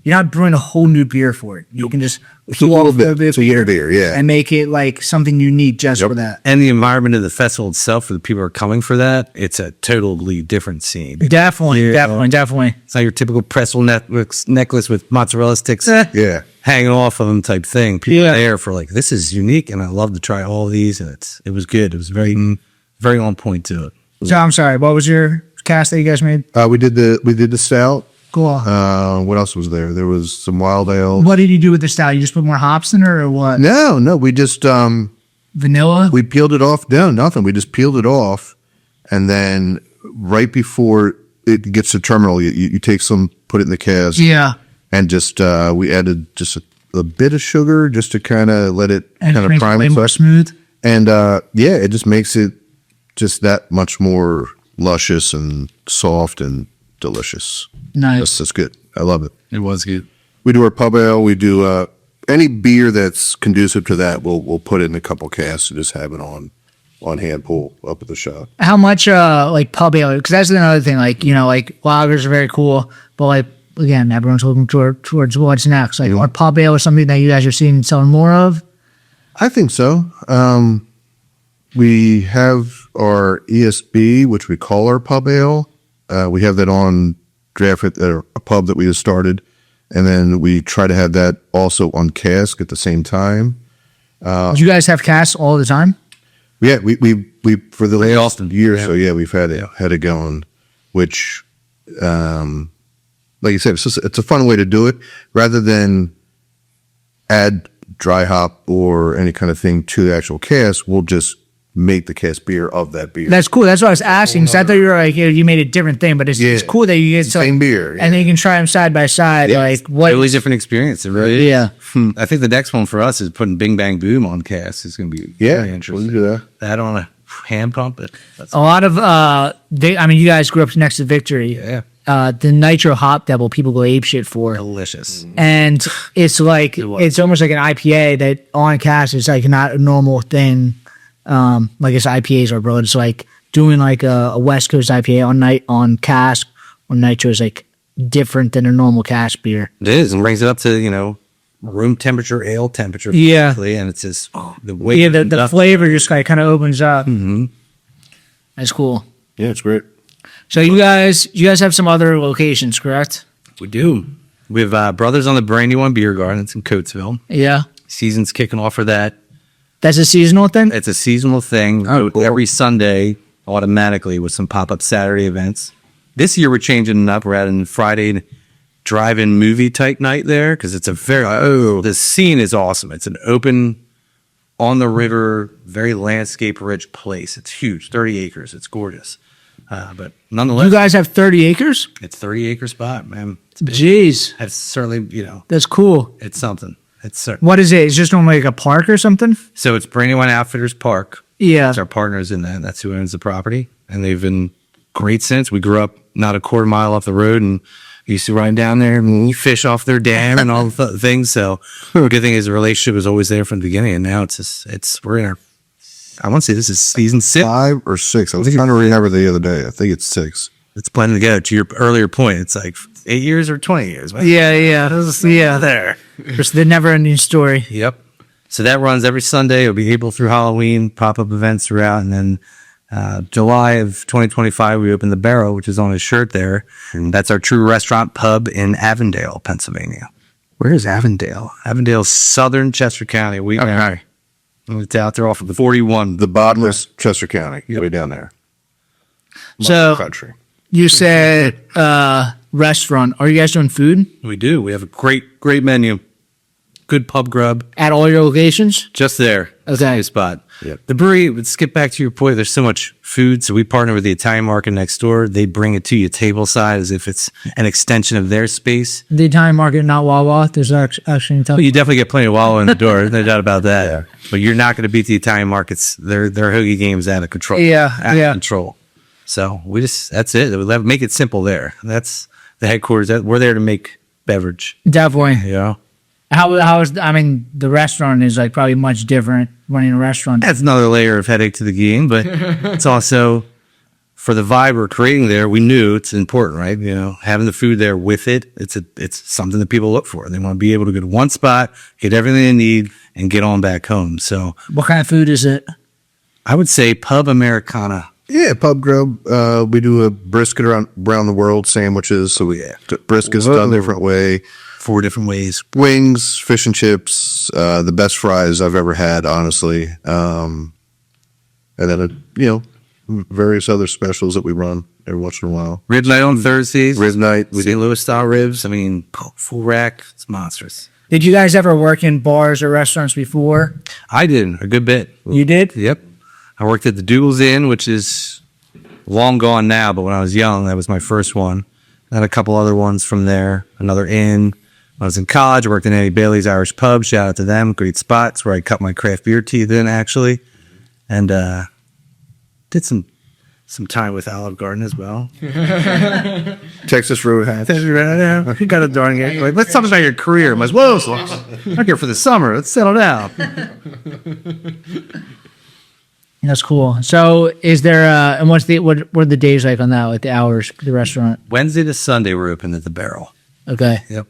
you're not brewing a whole new beer for it. You can just It's a little bit. It's a year beer, yeah. and make it like something unique just for that. And the environment of the festival itself, for the people who are coming for that, it's a totally different scene. Definitely. It's not your typical pretzel necklace with mozzarella sticks Yeah. hanging off of them type thing. People Yeah. there for like, this is unique, and I love to try all of these, and it was good. It was very on point to it. So I'm sorry. What was your cast that you guys made? We did the stout. Cool. What else was there? There was some wild ale. What did you do with the stout? You just put more hops in it, or what? No, we just Vanilla. we peeled it off. No, nothing. We just peeled it off, and then right before it gets to terminal, you take some, put it in the cask, Yeah. and just we added just a bit of sugar just to kind of let it And kind it of makes it prime way itself. more smooth. And yeah, it just makes it just that much more luscious and soft and delicious. Nice. That's good. I love it. It was good. We do our pub ale. We do any beer that's conducive to that. We'll put it in a couple casks and just have it on hand pull up at the shop. How much like pub ale? Because that's another thing. Like like lagers are very cool, but like again, everyone's looking towards what's next. Like our pub ale is something that you guys are seeing selling more of. I think so. We have our ESB, which we call our pub ale. We have that on draft at a pub that we just started, and then we try to have that also on cask at the same time. Do you guys have casts all the time? Yeah, we for the Very last often. year or so, yeah, we've had it going, which, like you said, it's a fun way to do it rather than add dry hop or any kind of thing to the actual cask. We'll just make the cask beer of that beer. That's cool. That's what I was asking. So I thought you were like you made a different thing, but it's Yeah. cool that you get Same beer, yeah. and then you can try them side by side. Yeah. Like what? Totally different experience. It really is. Yeah. I think the next one for us is putting Bing Bang Boom on cast. It's going to be Yeah, very we'll interesting. do that. That on a hand pump. That's A lot of you guys grew up next to Victory. Yeah. The Nitro Hop Devil people go apeshit for. delicious. And it's like it's almost like an IPA that on cast is like not a normal thing. Like it's IPAs or bro. It's like doing like a West Coast IPA on cask or nitro is like different than a normal cask beer. It is, and brings it up to room temperature, ale temperature. Yeah. basically, and it's just the way. Yeah, the flavor just like kind of opens up. Mm-hmm. That's cool. Yeah, it's great. So you guys have some other locations, correct? We do. We have Brothers on the Brandywine Beer Garden. It's in Coatesville. Yeah. Season's kicking off for that. That's a seasonal thing? It's a seasonal thing. Every Sunday, automatically, with some pop-up Saturday events. This year, we're changing it up. We're adding Friday drive-in movie type night there because it's a the scene is awesome. It's an open, on the river, very landscape-rich place. It's huge, 30 acres. It's gorgeous. But nonetheless, You guys have 30 acres? it's 30-acre spot, man. Jeez. It's certainly, That's cool. it's something. It's certain. What is it? It's just normally like a park or something? So it's Brandywine Outfitters Park. Yeah. It's our partners in that. That's who owns the property. And they've been great since. We grew up not a quarter mile off the road and used to ride down there and fish off their dam and all the things. So the good thing is the relationship was always there from the beginning. And now we're in I want to say this is season 6. 5 or 6. I was trying to remember the other day. I think it's 6. It's planning to go. To your earlier point, it's like 8 years or 20 years. Yeah. There. Just the never ending story. Yep. So that runs every Sunday. It'll be April through Halloween, pop-up events throughout. And then July of 2025, we opened The Barrel, which is on his shirt there. And that's our true restaurant pub in Avondale, Pennsylvania. Where is Avondale? Avondale's southern Chester County. It's out there off of the 41. The bottomless Chester County, way down there. So Country. you said restaurant. Are you guys doing food We do. We have a great menu. Good pub grub. at all your locations? Just there. Okay. Nice spot. Yep. The brewery, let's get back to your point. There's so much food. So we partner with the Italian market next door. They bring it to you table side as if it's an extension of their space. The Italian market, not Wawa. There's actually But you definitely get plenty of Wawa in the door. No doubt about that. But you're not going to beat the Italian markets. Their hoagie game's out of control. Out of control. So that's it. We make it simple there. That's the headquarters. We're there to make beverage. Definitely. Yeah. How is the restaurant is like probably much different running a restaurant. That's another layer of headache to the game, but it's also for the vibe we're creating there, we knew it's important, right? You know, having the food there with it, it's something that people look for. They want to be able to go to one spot, get everything they need, and get on back home. So What kind of food is it? I would say pub Americana. Yeah, pub grub. We do a brisket around the world sandwiches. So we brisket's done a different way. 4 different ways. Wings, fish and chips, the best fries I've ever had, honestly. And then, various other specials that we run every once in a while. Rib night on Thursdays. Rib night. St. Louis style ribs. I mean, full rack. It's monstrous. Did you guys ever work in bars or restaurants before? I did a good bit. You did? Yep. I worked at the Douglas Inn, which is long gone now, but when I was young, that was my first one. I had a couple other ones from there. Another inn. When I was in college, I worked in Eddie Bailey's Irish Pub. Shout out to them. Great spots where I cut my craft beer teeth in, actually. And did some time with Olive Garden as well. Texas Roadhouse. You got a darn game. Like, let's talk about your career. I'm like, whoa, so I'm not here for the summer. Let's settle down. That's cool. So is there, and what are the days like on that, like the hours, the restaurant? Wednesday to Sunday, we're open at the Barrel. Okay. Yep.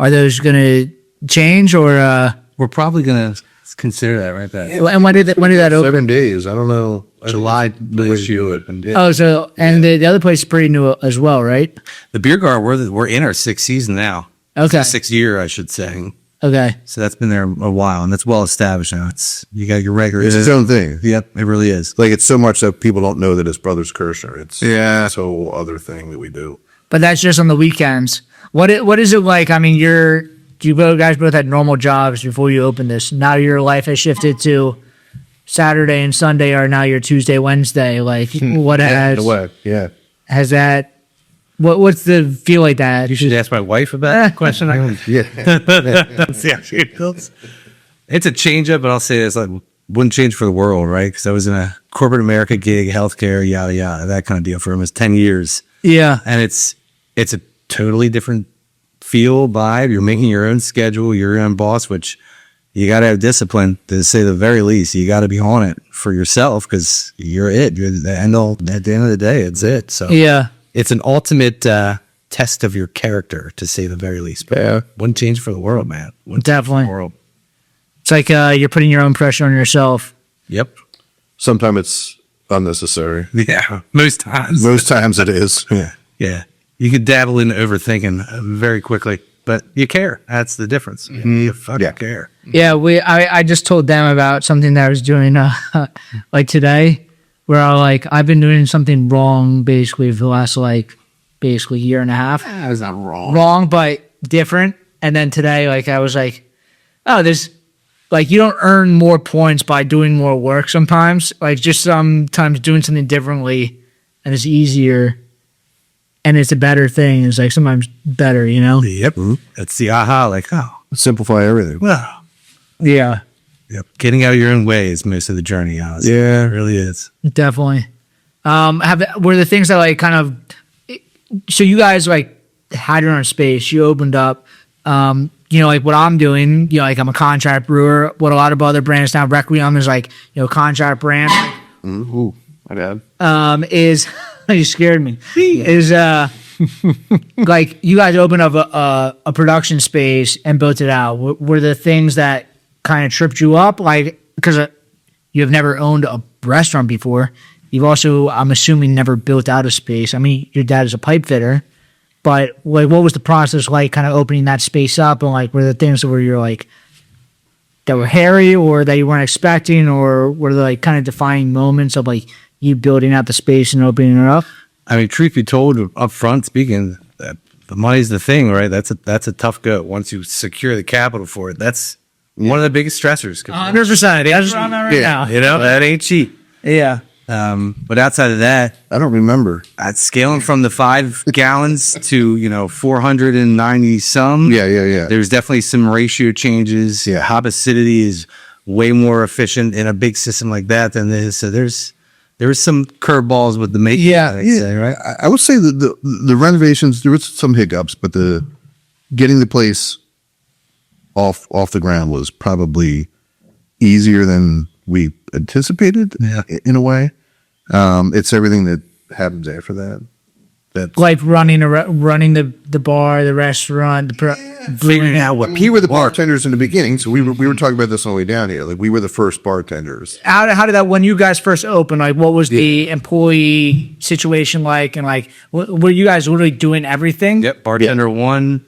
Are those going to change or, We're probably going to consider that right back. and when did that open? 7 days. I don't know. July this year. Oh, so, and the other place is pretty new as well, right? The Beer Garden, we're in our 6th season now. Okay. 6th year, I should say. Okay. So that's been there a while, and that's well established now. You got your regular. It's its own thing. Yep, it really is. Like, it's so much that people don't know that it's Brothers Kershner. It's Yeah. this whole other thing that we do. But that's just on the weekends. What is it like? I mean, you guys both had normal jobs before you opened this. Now your life has shifted to Saturday and Sunday are now your Tuesday, Wednesday. Like, what has that? What's the feel like that? You should ask my wife about that question. It's a change up, but I'll say this: like, wouldn't change for the world, right? Because I was in a corporate America gig, healthcare, yada yada, that kind of deal for almost 10 years. Yeah. And it's a totally different feel, vibe. You're making your own schedule, you're your own boss, which you got to have discipline, to say the very least. You got to be on it for yourself because you're it. You're the end all. At the end of the day, it's it. So Yeah. it's an ultimate test of your character, to say the very least. But Yeah. wouldn't change for the world, man. Wouldn't change Definitely. for the world. It's like you're putting your own pressure on yourself. Yep. Sometimes it's unnecessary. Yeah. Most times. Most times it is. Yeah. Yeah. You could dabble in overthinking very quickly, but you care. That's the difference. You fucking care. Yeah, I just told them about something that I was doing like today, where I've been doing something wrong basically for the last basically year and a half. That was not wrong. Wrong, but different. And then today, I was like, oh, there's you don't earn more points by doing more work sometimes. Just sometimes doing something differently and it's easier and it's a better thing. It's sometimes better, you know? Yep. That's the aha. Simplify everything. Well. Yeah, Yep. Getting out of your own way is most of the journey, honestly. Yeah. It really is. definitely. Were the things that kind of, so you guys had your own space, you opened up, what I'm doing, I'm a contract brewer. What a lot of other brands now, Requiem is contract brand. Ooh, my dad. Is you scared me. Is you guys opened up a production space and built it out. Were the things that kind of tripped you up, because you have never owned a restaurant before? You've also, I'm assuming, never built out a space. I mean, your dad is a pipe fitter. But what was the process like, kind of opening that space up, and were there things where you're that were hairy, or that you weren't expecting, or were there kind of defining moments of you building out the space and opening it up? I mean, truth be told, up front speaking, the money's the thing, right? That's a tough go. Once you secure the capital for it, that's one of the biggest stressors. 100%. I just on that right now. You know, that ain't cheap. Yeah. But outside of that, I don't remember. scaling from the 5 gallons to 490 some. Yeah. There's definitely some ratio changes. Yeah. Hop acidity is way more efficient in a big system like that than this. So there's some curveballs with the making. I'd say, right? I would say that the renovations, there was some hiccups, but getting the place off the ground was probably easier than we anticipated. Yeah. In a way. It's everything that happens after that. That's Like running the bar, the restaurant, Figuring out what we were the bartenders in the beginning, so we were talking about this on the way down here. Like we were the first bartenders. how did that, when you guys first opened, like what was the employee situation like, and like were you guys literally doing everything? Yep, bartender 1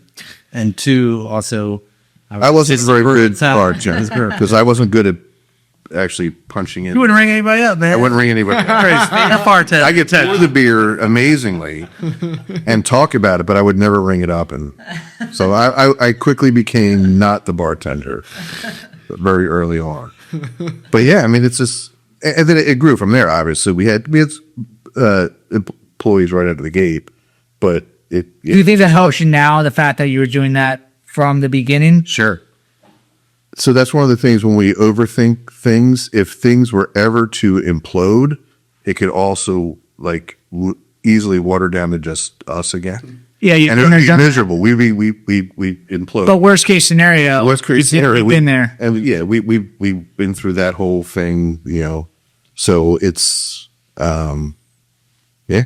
and 2 also. I wasn't a very good bartender bartender. because I wasn't good at actually punching in. You wouldn't ring anybody up, man. I wouldn't ring anybody. I could pour the beer amazingly and talk about it, but I would never ring it up. And so I quickly became not the bartender very early on. But yeah, I mean, it's just, and then it grew from there. Obviously, we had employees right out of the gate, but Do you think that helps you now, the fact that you were doing that from the beginning? Sure. So that's one of the things when we overthink things. If things were ever to implode, it could also like easily water down to just us again. Yeah, And it would be miserable. We implode. But worst case scenario, Worst case scenario, you've been there. And yeah, we've been through that whole thing, you know. So it's yeah.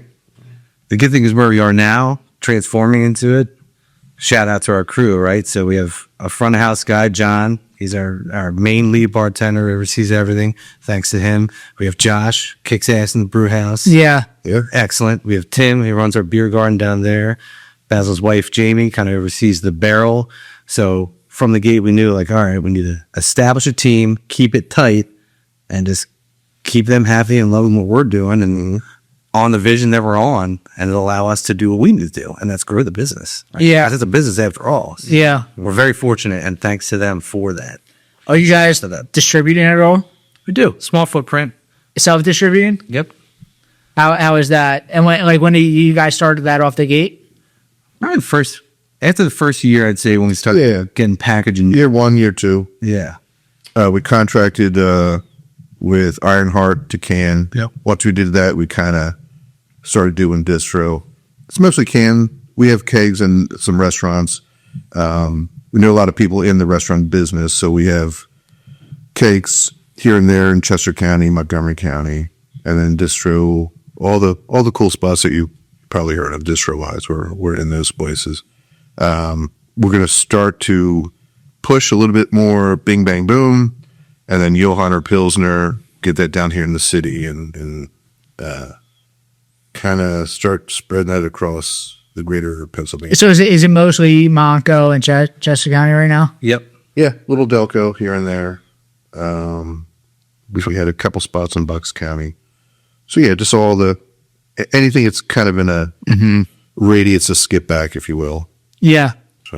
The good thing is where we are now, transforming into it. Shout out to our crew, right? So we have a front of house guy, John. He's our main lead bartender, oversees everything. Thanks to him. We have Josh, kicks ass in the brew house. Yeah. Yeah. Excellent. We have Tim, he runs our beer garden down there. Basil's wife, Jamie, kind of oversees the barrel. So from the gate, we knew like, all right, we need to establish a team, keep it tight, and just keep them happy and loving what we're doing and on the vision that we're on, and it'll allow us to do what we need to do, and that's grow the business. Right? Yeah. It's a business after all. So Yeah. we're very fortunate, and thanks to them for that. Are you guys distributing at all? We do. Small footprint. Self-distributing? Yep. How is that? And when you guys started that off the gate? Probably after the first year, I'd say when we started getting packaging. Year 1, year 2. Yeah. We contracted with Ironheart to can. Yep. Once we did that, we kind of started doing distro. It's mostly can. We have kegs in some restaurants. We know a lot of people in the restaurant business, so we have kegs here and there in Chester County, Montgomery County, and then distro. All the cool spots that you probably heard of distro wise. We're in those places. We're going to start to push a little bit more Bing Bang Boom, and then Johann or Pilsner, get that down here in the city and kind of start spreading that across the greater Pennsylvania. So is it mostly Monco and Chester County right now? Yep. Yeah, little Delco here and there. We had a couple spots in Bucks County. So yeah, just anything that's kind of in a radius of Skippack, if you will. Yeah.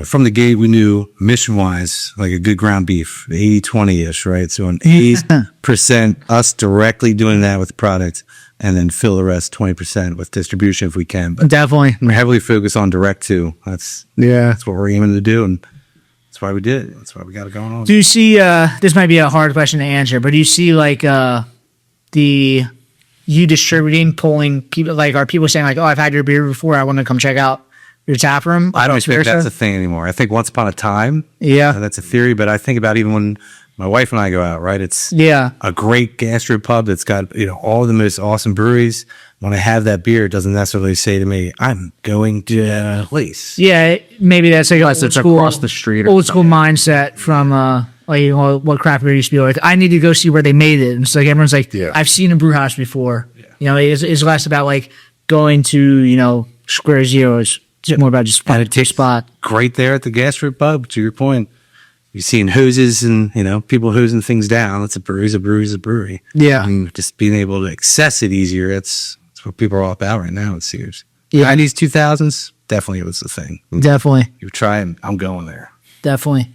From the gate, we knew mission-wise, like a good ground beef, 80-20-ish, right? So an 80% us directly doing that with product, and then fill the rest 20% with distribution if we can. But Definitely. we're heavily focused on direct too. That's what we're aiming to do, and that's why we did it. That's why we got it going on. Do you see, this might be a hard question to answer, but do you see like you distributing, pulling people, like are people saying like, oh, I've had your beer before, I want to come check out your tap room? I don't Vice think versa? that's a thing anymore. I think once upon a time, Yeah. that's a theory, but I think about even when my wife and I go out, right? It's Yeah. a great gastro pub that's got, all the most awesome breweries. When I have that beer, it doesn't necessarily say to me, I'm going to a place. Yeah, maybe that's like Unless old it's school, across the street or old school mindset from what craft beer used to be like. I need to go see where they made it, and so like everyone's like, Yeah. I've seen a brew house before. It's less about like going to Square Zero. It's more about just finding a spot. Great there at the gastro pub, to your point. You're seeing hoses and, people hosing things down. It's a brewery's a brewery. Yeah, And just being able to access it easier, that's what people are all about right now, it seems. Yeah. 90s, 2000s, definitely it was the thing. definitely. You try and I'm going there. Definitely.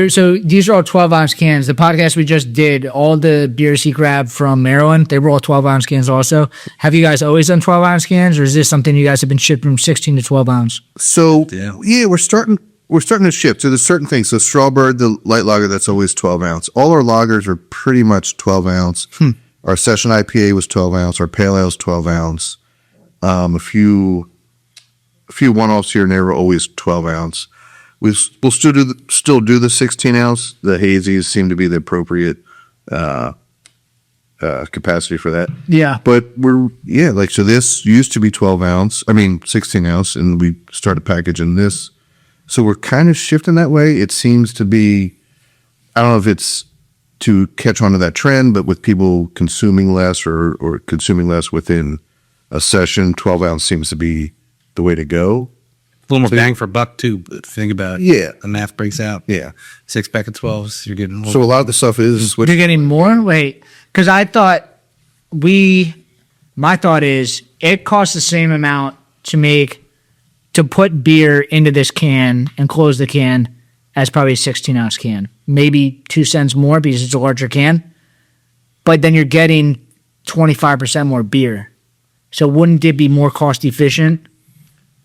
So these are all 12-ounce cans. The podcast we just did, all the beers he grabbed from Maryland, they were all 12-ounce cans also. Have you guys always done 12-ounce cans, or is this something you guys have been shipped from 16 to 12-ounce? So Yeah. we're starting to shift. So there's certain things. So Strawbird, the light lager, that's always 12 ounce. All our lagers are pretty much 12 ounce. Our session IPA was 12 ounce. Our pale ale is 12 ounce. A few one-offs here and there were always 12 ounce. We'll still do the 16 ounce. The hazies seem to be the appropriate capacity for that. Yeah. But so this used to be 16 ounce, and we started packaging this. So we're kind of shifting that way. It seems to be, I don't know if it's to catch on to that trend, but with people consuming less or consuming less within a session, 12 ounce seems to be the way to go. A little more bang for buck too. But think about it. Yeah. The math breaks out. Yeah. 6-pack of 12s. You're getting So a lot of the stuff is You're getting more? Wait, because I thought my thought is it costs the same amount to put beer into this can and close the can as probably a 16 ounce can. Maybe 2 cents more because it's a larger can. But then you're getting 25% more beer. So wouldn't it be more cost efficient?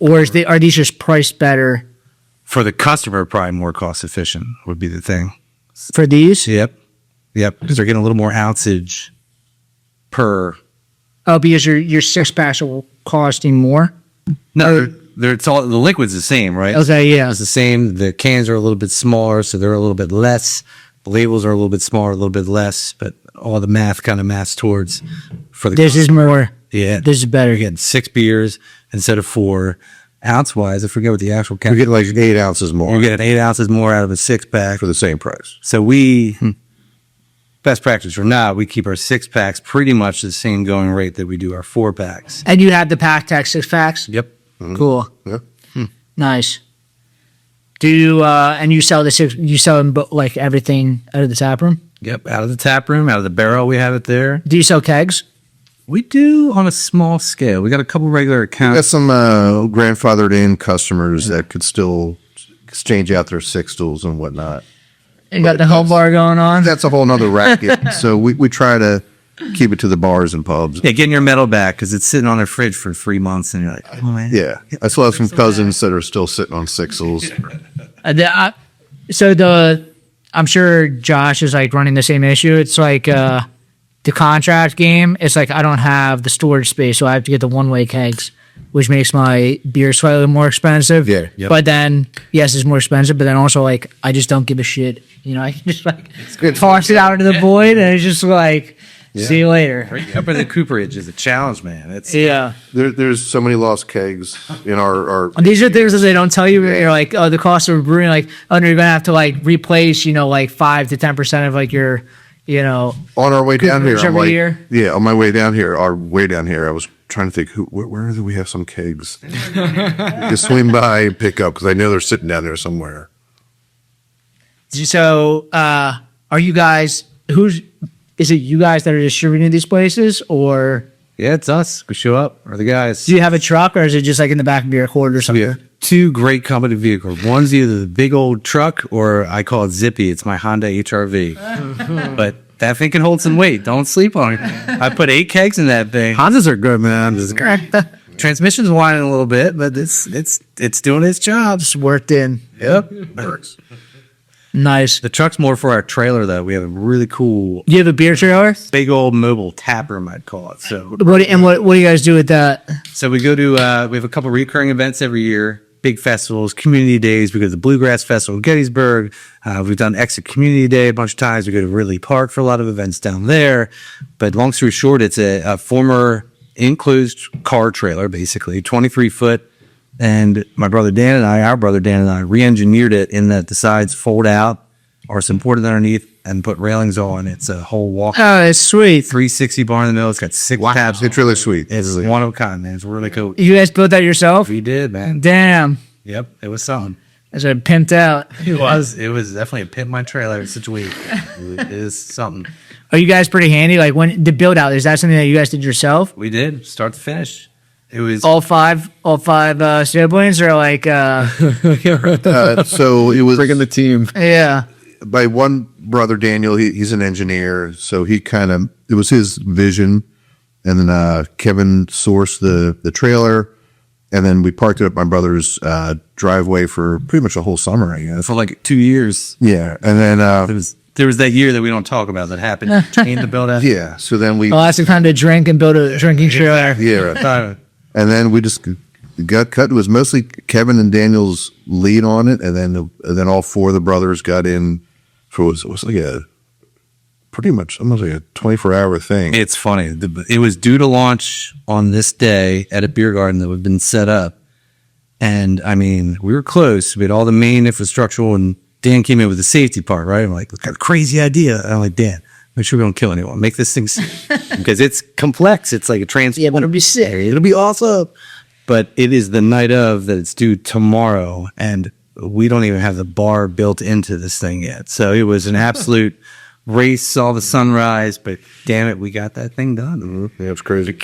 Or are these just priced better for the customer, probably more cost efficient would be the thing. for these? Yep. Because they're getting a little more ounceage per. Oh, because your 6-packs are costing more? No, it's all the liquid's the same, right? Okay, yeah. It's the same. The cans are a little bit smaller, so they're a little bit less. The labels are a little bit smaller, a little bit less, but all the math kind of maths towards for the. This is more. Yeah. This is better. You're getting 6 beers instead of 4. Ounce wise, I forget what the actual count. we get like 8 ounces more We're getting 8 ounces more out of a 6-pack. for the same price. So best practice or not, we keep our 6-packs pretty much the same going rate that we do our 4-packs. And you have the pack tech 6-packs? Yep. Cool. Yeah. Nice. Do you and you sell you sell them like everything out of the tap room? Yep. Out of the tap room, out of the barrel, we have it there. Do you sell kegs? We do on a small scale. We got a couple regular We got accounts. some grandfathered in customers that could still exchange out their 6 stools and whatnot. You got the home bar going on? That's a whole nother racket. So we try to keep it to the bars and pubs. Yeah, getting your metal back because it's sitting on their fridge for 3 months, and you're like, oh man. Yeah. I still have some cousins that are still sitting on 6 stools. I'm sure Josh is like running the same issue. It's like the contract game. It's like I don't have the storage space, so I have to get the one-way kegs, which makes my beer slightly more expensive. Yeah. Yep. But then, yes, it's more expensive. But then also, like, I just don't give a shit. You know, I can just like toss it out into the void, and it's just like, see you later. Up in the cooperage is a challenge, man. It's Yeah. There's so many lost kegs in our These are things that they don't tell you. You're like, oh, the cost of brewing, like, oh, no, you're gonna have to like replace, like 5 to 10% of like your, on our way down here. Cooperage every year? Yeah, on my way down here, I was trying to think where do we have some kegs? Just swing by and pick up because I know they're sitting down there somewhere. So, are you guys? Is it you guys that are distributing these places, or Yeah, it's us. We show up, or the guys. do you have a truck, or is it just like in the back of your Accord or something? We have 2 great company vehicles. One's either the big old truck, or I call it Zippy. It's my Honda HRV. But that thing can hold some weight. Don't sleep on it. I put 8 kegs in that thing. Hondas are good, man. Transmission's whining a little bit, but it's doing its job. Just worked in. Yep. Nice. The truck's more for our trailer, though. We have a really cool, You have a beer trailer. big old mobile tap room, I'd call it. So What do you guys do with that? So we go to, we have a couple recurring events every year, big festivals, community days. We go to the Bluegrass Festival in Gettysburg. We've done Exit Community Day a bunch of times. We go to Ridley Park for a lot of events down there. But long story short, it's a former enclosed car trailer, basically, 23-foot. And our brother Dan and I re-engineered it in that the sides fold out, are supported underneath, and put railings on. It's a whole walk. Oh, it's sweet. 360 bar in the middle. It's got 6 tabs. It's really sweet. It's one of a kind, man. It's really cool. You guys built that yourself? We did, man. Damn. Yep, it was something. That's a pimped out. It was definitely a pimp my trailer situation. It is something. Are you guys pretty handy? Like when the build out, is that something that you guys did yourself? We did start to finish. It was All five siblings are like, So it was Bringing the team. yeah. by one brother, Daniel. He's an engineer, so it was his vision, and then Kevin sourced the trailer, and then we parked it up my brother's driveway for pretty much a whole summer, I guess. for like 2 years. Yeah, and then There was that year that we don't talk about that happened in the build out. yeah, so then we Well, that's the time to drink and build a drinking trailer. yeah, right. And then we just got cut. It was mostly Kevin and Daniel's lead on it, and then all 4 of the brothers got in for it was like a pretty much almost like a 24-hour thing. It's funny. It was due to launch on this day at a beer garden that had been set up. And I mean, we were close. We had all the main infrastructural, and Dan came in with the safety part, right? I'm like, look, got a crazy idea. And I'm like, Dan, make sure we don't kill anyone. Make this thing because it's complex. It's like a trans. Yeah, but it'll be sick. It'll be awesome. But it is the night of that it's due tomorrow, and we don't even have the bar built into this thing yet. So it was an absolute race, saw the sunrise, but damn it, we got that thing done. Mm-hmm. Yeah, it was crazy.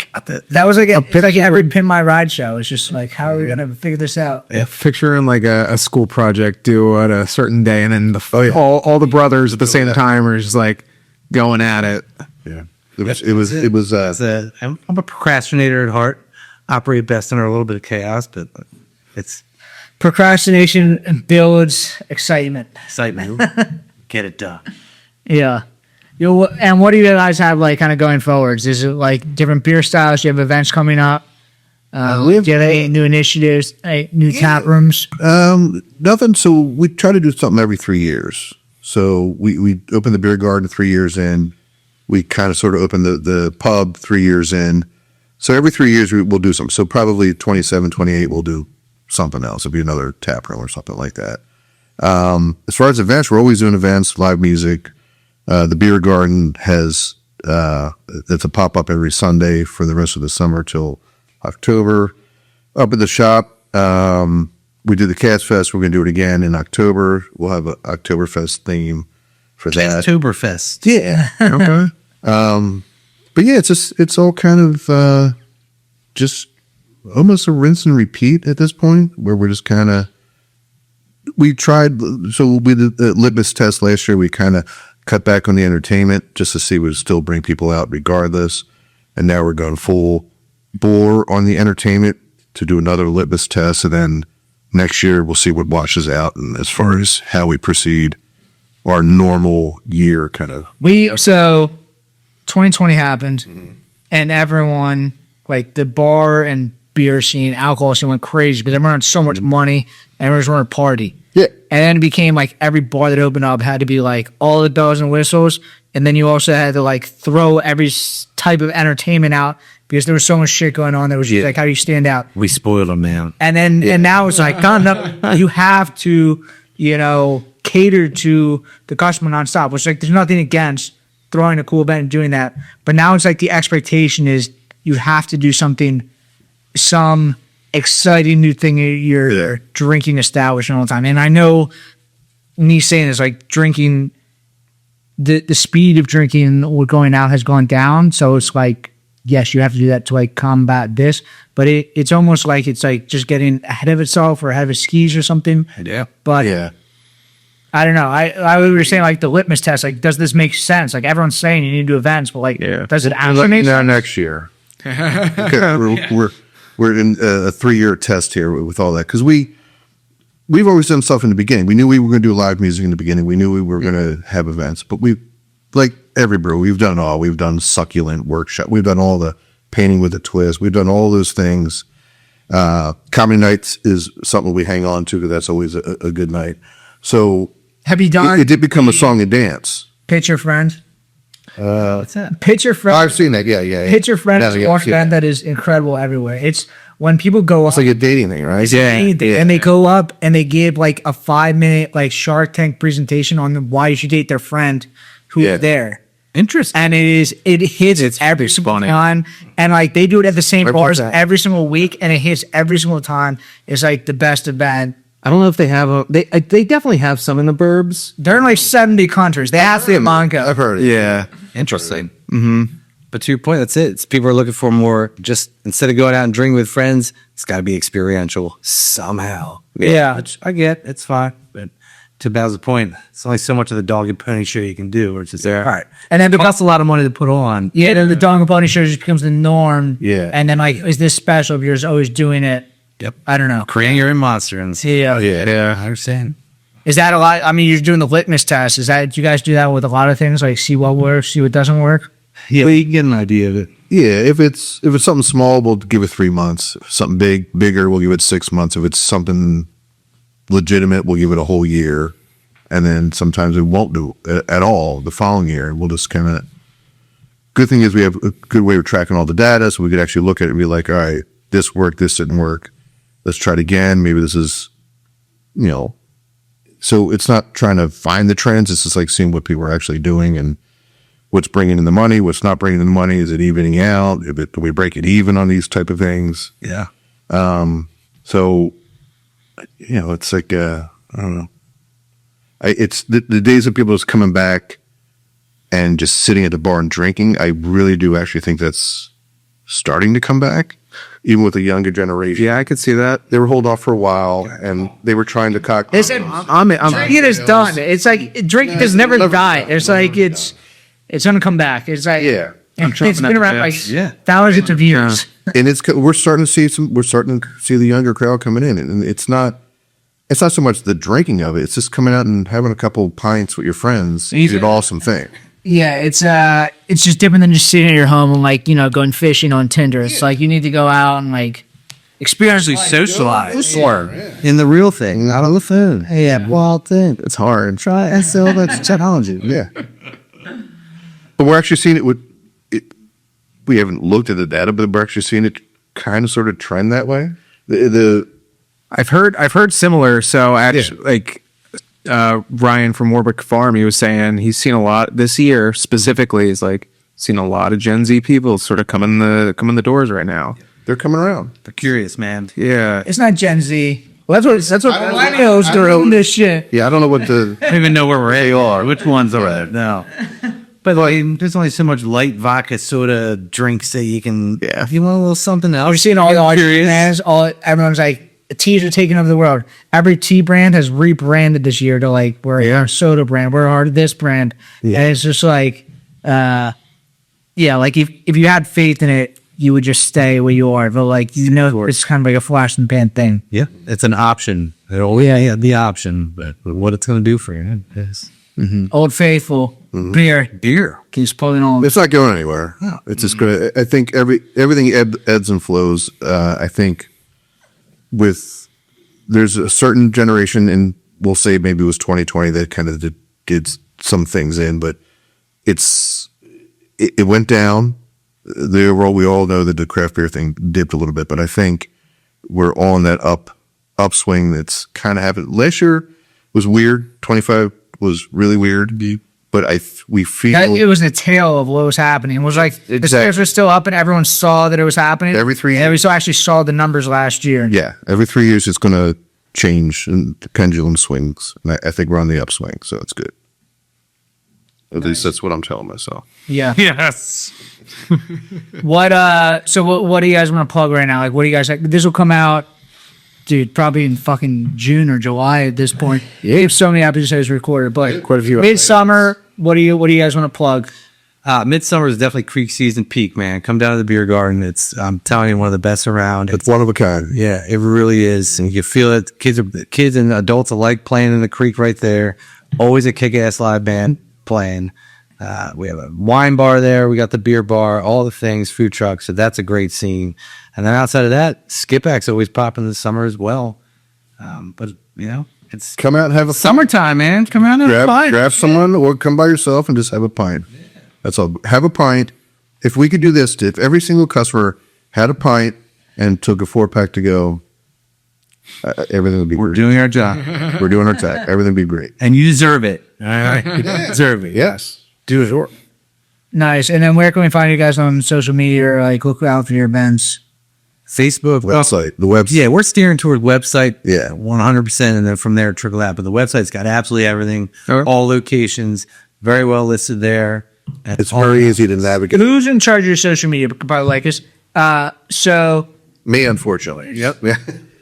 That was like every Pin My Ride show. It's just like, how are we gonna figure this out? Yeah, picturing like a school project due at a certain day, and then all the brothers at the same time are just like going at it. Yeah, it was. I'm a procrastinator at heart. Operate best under a little bit of chaos, but it's Procrastination builds excitement. excitement. Get it done. Yeah. And what do you guys have like kind of going forwards? Is it like different beer styles? Do you have events coming up? Do you have any new initiatives, new tap rooms? Nothing. So we try to do something every 3 years. So we open the beer garden 3 years in. We kind of sort of open the pub 3 years in. So every 3 years we'll do something. So probably 27, 28 we'll do something else. It'll be another tap room or something like that. As far as events, we're always doing events, live music. The beer garden has it's a pop-up every Sunday for the rest of the summer till October. Up at the shop, we do the Cats Fest. We're going to do it again in October. We'll have an Oktoberfest theme for that. Oktoberfest. Yeah. Okay. But yeah, it's all kind of just almost a rinse and repeat at this point, where we're just kind of we did the litmus test last year. We kind of cut back on the entertainment just to see if we would still bring people out regardless. And now we're going full bore on the entertainment to do another litmus test. And then next year we'll see what washes out. And as far as how we proceed, our normal year kind of. So 2020 happened and everyone, like the bar and beer scene, alcohol scene went crazy because everyone had so much money and everyone was running a party. Yeah. And then it became like every bar that opened up had to be like all the bells and whistles. And then you also had to like throw every type of entertainment out because there was so much shit going on. That was just like, how do you stand out? We spoiled them, man. And then, and now it's like, God, no, you have to, cater to the customer nonstop, which like, there's nothing against throwing a cool event and doing that. But now it's like the expectation is you have to do some exciting new thing you're drinking establishment all the time. And I know me saying this, like drinking, the speed of drinking or going out has gone down. So it's like, yes, you have to do that to like combat this, but it's almost like it's like just getting ahead of itself or ahead of its skis or something. Yeah. But Yeah. I don't know. I we were saying like the litmus test, like, does this make sense? Like everyone's saying you need to do events, but like, does it actually make sense? Next year. Okay, we're in a 3-year test here with all that because we've always done stuff in the beginning. We knew we were going to do live music in the beginning. We knew we were going to have events, but like every brew, we've done it all. We've done succulent workshop. We've done all the painting with a twist. We've done all those things. Comedy nights is something we hang on to because that's always a good night. So Have you done it did become a song and dance. Pitch Your Friend? What's that? Pitch Your Friend. I've seen that. Yeah. Pitch Your Friend is Yeah, one yeah. event that is incredible everywhere. It's when people go It's up like a dating thing, right? and they go up and they give like a 5-minute like Shark Tank presentation on why you should date their friend who's there. Interesting. And it hits every single time. And like they do it at the same bars every single week and it hits every single time. It's like the best event. I don't know if they have they definitely have some in the burbs. They're in like 70 countries. They have to be at Mongo. I've heard it. Yeah. Interesting. Mm-hmm. But to your point, that's it. It's people are looking for more. Just instead of going out and drinking with friends, it's got to be experiential somehow. Yeah. Which I get. It's fine. But to Basil's point, it's only so much of the dog and pony show you can do. Where it's just there. All right. And then It costs a lot of money to put on. yeah, then the Dog and Pony Show just becomes the norm. Yeah. And then like, is this special if you're always doing it? Yep. I don't know. Creating your own monster. And Yeah. yeah, I understand. Is that a lot? I mean, you're doing the litmus test. Do you guys do that with a lot of things? Like see what works, see what doesn't work? Yeah, well, you can get an idea of it. Yeah, if it's something small, we'll give it 3 months. If something bigger, we'll give it 6 months. If it's something legitimate, we'll give it a whole year. And then sometimes we won't do it at all the following year. We'll just kind of, good thing is we have a good way of tracking all the data, so we could actually look at it and be like, all right, this worked, this didn't work. Let's try it again. Maybe this is, so it's not trying to find the trends. It's just like seeing what people are actually doing and what's bringing in the money, what's not bringing in the money. Is it evening out? Do we break it even on these type of things? Yeah. So, it's like, I don't know. It's the days of people just coming back and just sitting at the bar and drinking. I really do actually think that's starting to come back, even with the younger generation. Yeah, I could see that. They were holding off for a while, and they were trying to cock. They said drinking is done. It's like drinking does never die. It's like it's gonna come back. It's like it's been around like thousands of years. And we're starting to see the younger crowd coming in, and it's not so much the drinking of it. It's just coming out and having a couple pints with your friends. It's an awesome thing. Yeah, it's just different than just sitting at your home and like going fishing on Tinder. It's like you need to go out and like experience, socialize, in the real thing, not on the phone. Yeah, Wild thing. It's hard. Try and sell that technology. Yeah, but we're actually seeing it with. We haven't looked at the data, but we're actually seeing it kind of sort of trend that way. I've heard similar. So actually, Ryan from Warwick Farm, he was saying he's seen a lot this year specifically. He's like seen a lot of Gen Z people sort of come in the doors right now. They're coming around. They're curious, man. Yeah, it's not Gen Z. Well, that's what millennials doing this shit. Yeah, I don't know what I don't even know where we're at. They are. Which ones are at? No. But there's only so much light vodka soda drinks that you can. Yeah. If you want a little something else. We're seeing all the brands. Everyone's like, teas are taking over the world. Every tea brand has rebranded this year to like, we're a soda brand, we're our this brand. Yeah. And it's just like, like if you had faith in it, you would just stay where you are. But like, it's kind of like a flash in the pan thing. Yeah. It's an option. The option. But what it's going to do for you is. Mm-hmm. Old Faithful, beer. Keeps pulling on. It's not going anywhere. No. It's just good. I think everything ebbs and flows. I think there's a certain generation, and we'll say maybe it was 2020 that kind of did some things in, but it went down. We all know that the craft beer thing dipped a little bit, but I think we're on that upswing that's kind of happened. Last year was weird. 25 was really weird, but we feel it was a tale of what was happening. It was like the stairs were still up, and everyone saw that it was happening. Every 3 years, and we actually saw the numbers last year. Yeah, every 3 years it's going to change, and the pendulum swings. And I think we're on the upswing, so it's good. At least that's what I'm telling myself. Yeah. Yes. What do you guys want to plug right now? Like, what do you guys like? This will come out, dude, probably in fucking June or July at this point. Yeah. We have so many episodes recorded, but quite a few. Midsummer, what do you guys want to plug? Midsummer is definitely Creek season peak, man. Come down to the beer garden. I'm telling you, one of the best around. It's one of a kind. Yeah, it really is. And you feel it. Kids and adults alike playing in the creek right there. Always a kick-ass live band playing. We have a wine bar there. We got the beer bar, all the things, food trucks. So that's a great scene. And then outside of that, Skippack's always popping in the summer as well. But it's come out and have a summertime, man. Come out and have a pint. Grab someone or come by yourself and just have a pint. Yeah. That's all. Have a pint. If we could do this, if every single customer had a pint and took a 4-pack to go, everything would be great. We're doing our job. We're doing our tack. Everything would be great. And you deserve it. All right. You deserve it. Yes. Do his work. Nice. And then where can we find you guys on social media or like look out for your events? Facebook. Website. The website. Yeah, we're steering toward website. Yeah. 100%. And then from there, trickle out. But the website's got absolutely everything. All locations. Very well listed there. It's very easy to navigate. Who's in charge of your social media? Probably like us. So me, unfortunately. Yep. Yeah.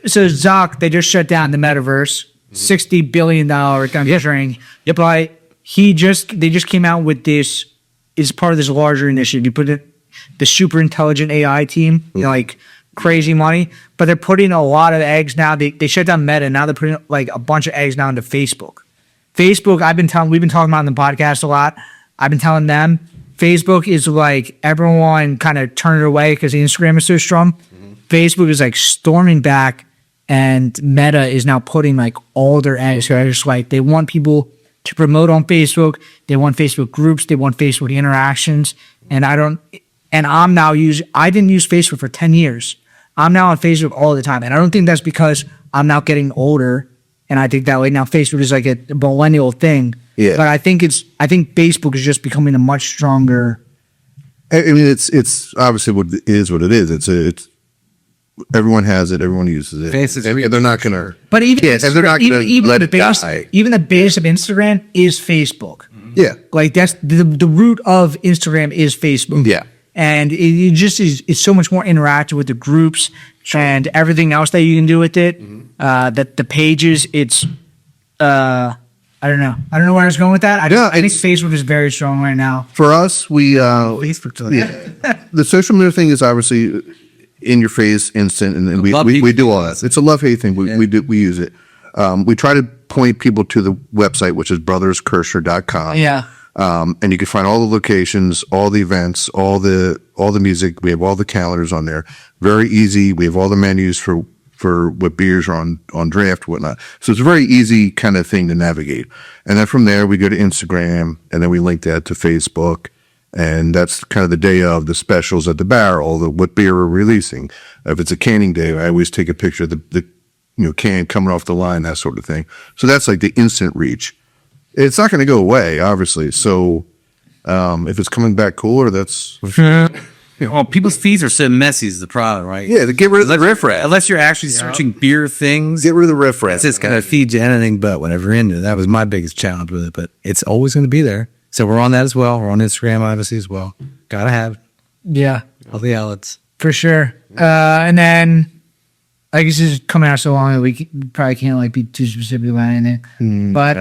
So Zoc, they just shut down the metaverse, $60 billion string. Yep. But they just came out with this is part of this larger initiative. You put it, the super intelligent AI team, like crazy money, but they're putting a lot of eggs now. They shut down Meta. Now they're putting like a bunch of eggs now into Facebook. Facebook, we've been talking about on the podcast a lot. I've been telling them Facebook is like everyone kind of turned it away because Instagram is so strong. Mm-hmm. Facebook is like storming back, and Meta is now putting like all their eggs. So just like they want people to promote on Facebook. They want Facebook groups. They want Facebook interactions. And I didn't use Facebook for 10 years. I'm now on Facebook all the time. And I don't think that's because I'm now getting older. And I think that way now Facebook is like a millennial thing. Yeah. But I think Facebook is just becoming a much stronger. I mean, it's obviously what it is. It's everyone has it. Everyone uses it. And they're not going to. But even and they're not going to let it die. Even the base of Instagram is Facebook. Yeah. Like that's the root of Instagram is Facebook. Yeah. And it just is. It's so much more interactive with the groups and everything else that you can do with it. That the pages. It's. I don't know. I don't know where I was going with that. I think Facebook is very strong right now. For us, we Facebook. the social media thing is obviously in your face, instant, and we do all that. It's a love hate thing. We use it. We try to point people to the website, which is brotherskershner.com. Yeah. And you can find all the locations, all the events, all the music. We have all the calendars on there. Very easy. We have all the menus for what beers are on draft, whatnot. So it's a very easy kind of thing to navigate. And then from there, we go to Instagram, and then we link that to Facebook. And that's kind of the day of the specials at the barrel, what beer we're releasing. If it's a canning day, I always take a picture of the can coming off the line, that sort of thing. So that's like the instant reach. It's not going to go away, obviously. So if it's coming back cooler, that's... Well, people's feeds are so messy is the problem, right? Yeah, to get rid of the riffraff. Unless you're actually searching beer things. Get rid of the riffraff. It's just going to feed you anything but whatever you're into. That was my biggest challenge with it, but it's always going to be there. So we're on that as well. We're on Instagram, obviously, as well. Got to have Yeah. all the outlets. For sure. And then I guess it's coming out so long that we probably can't be too specific about anything. But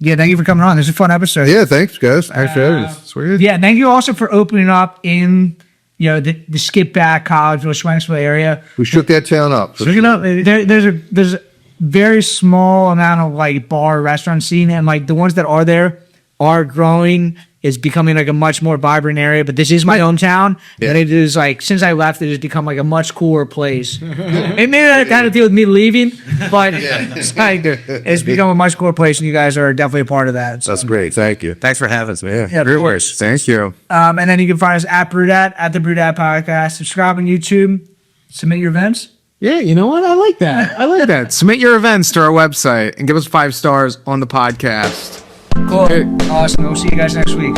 yeah, thank you for coming on. This is a fun episode. Yeah, thanks, guys. Thanks for having us. Sweet. Yeah, thank you also for opening up in the Skippack, Collegeville, Schwenksville area. We shook that town up. Look it up. There's a very small amount of bar restaurant scene, and the ones that are there are growing. It's becoming a much more vibrant area, but this is my hometown. Yeah. And it is since I left, it has become a much cooler place. It may not kind of deal with me leaving, but it's become a much cooler place, and you guys are definitely a part of that. So. That's great. Thank you. Thanks for having us, man. Yeah, of course. Thank you. And then you can find us at Brewdad, at the Brewdad Podcast. Subscribe on YouTube. Submit your events. Yeah, you know what? I like that. Submit your events to our website and give us 5 stars on the podcast. Cool. Awesome. We'll see you guys next week.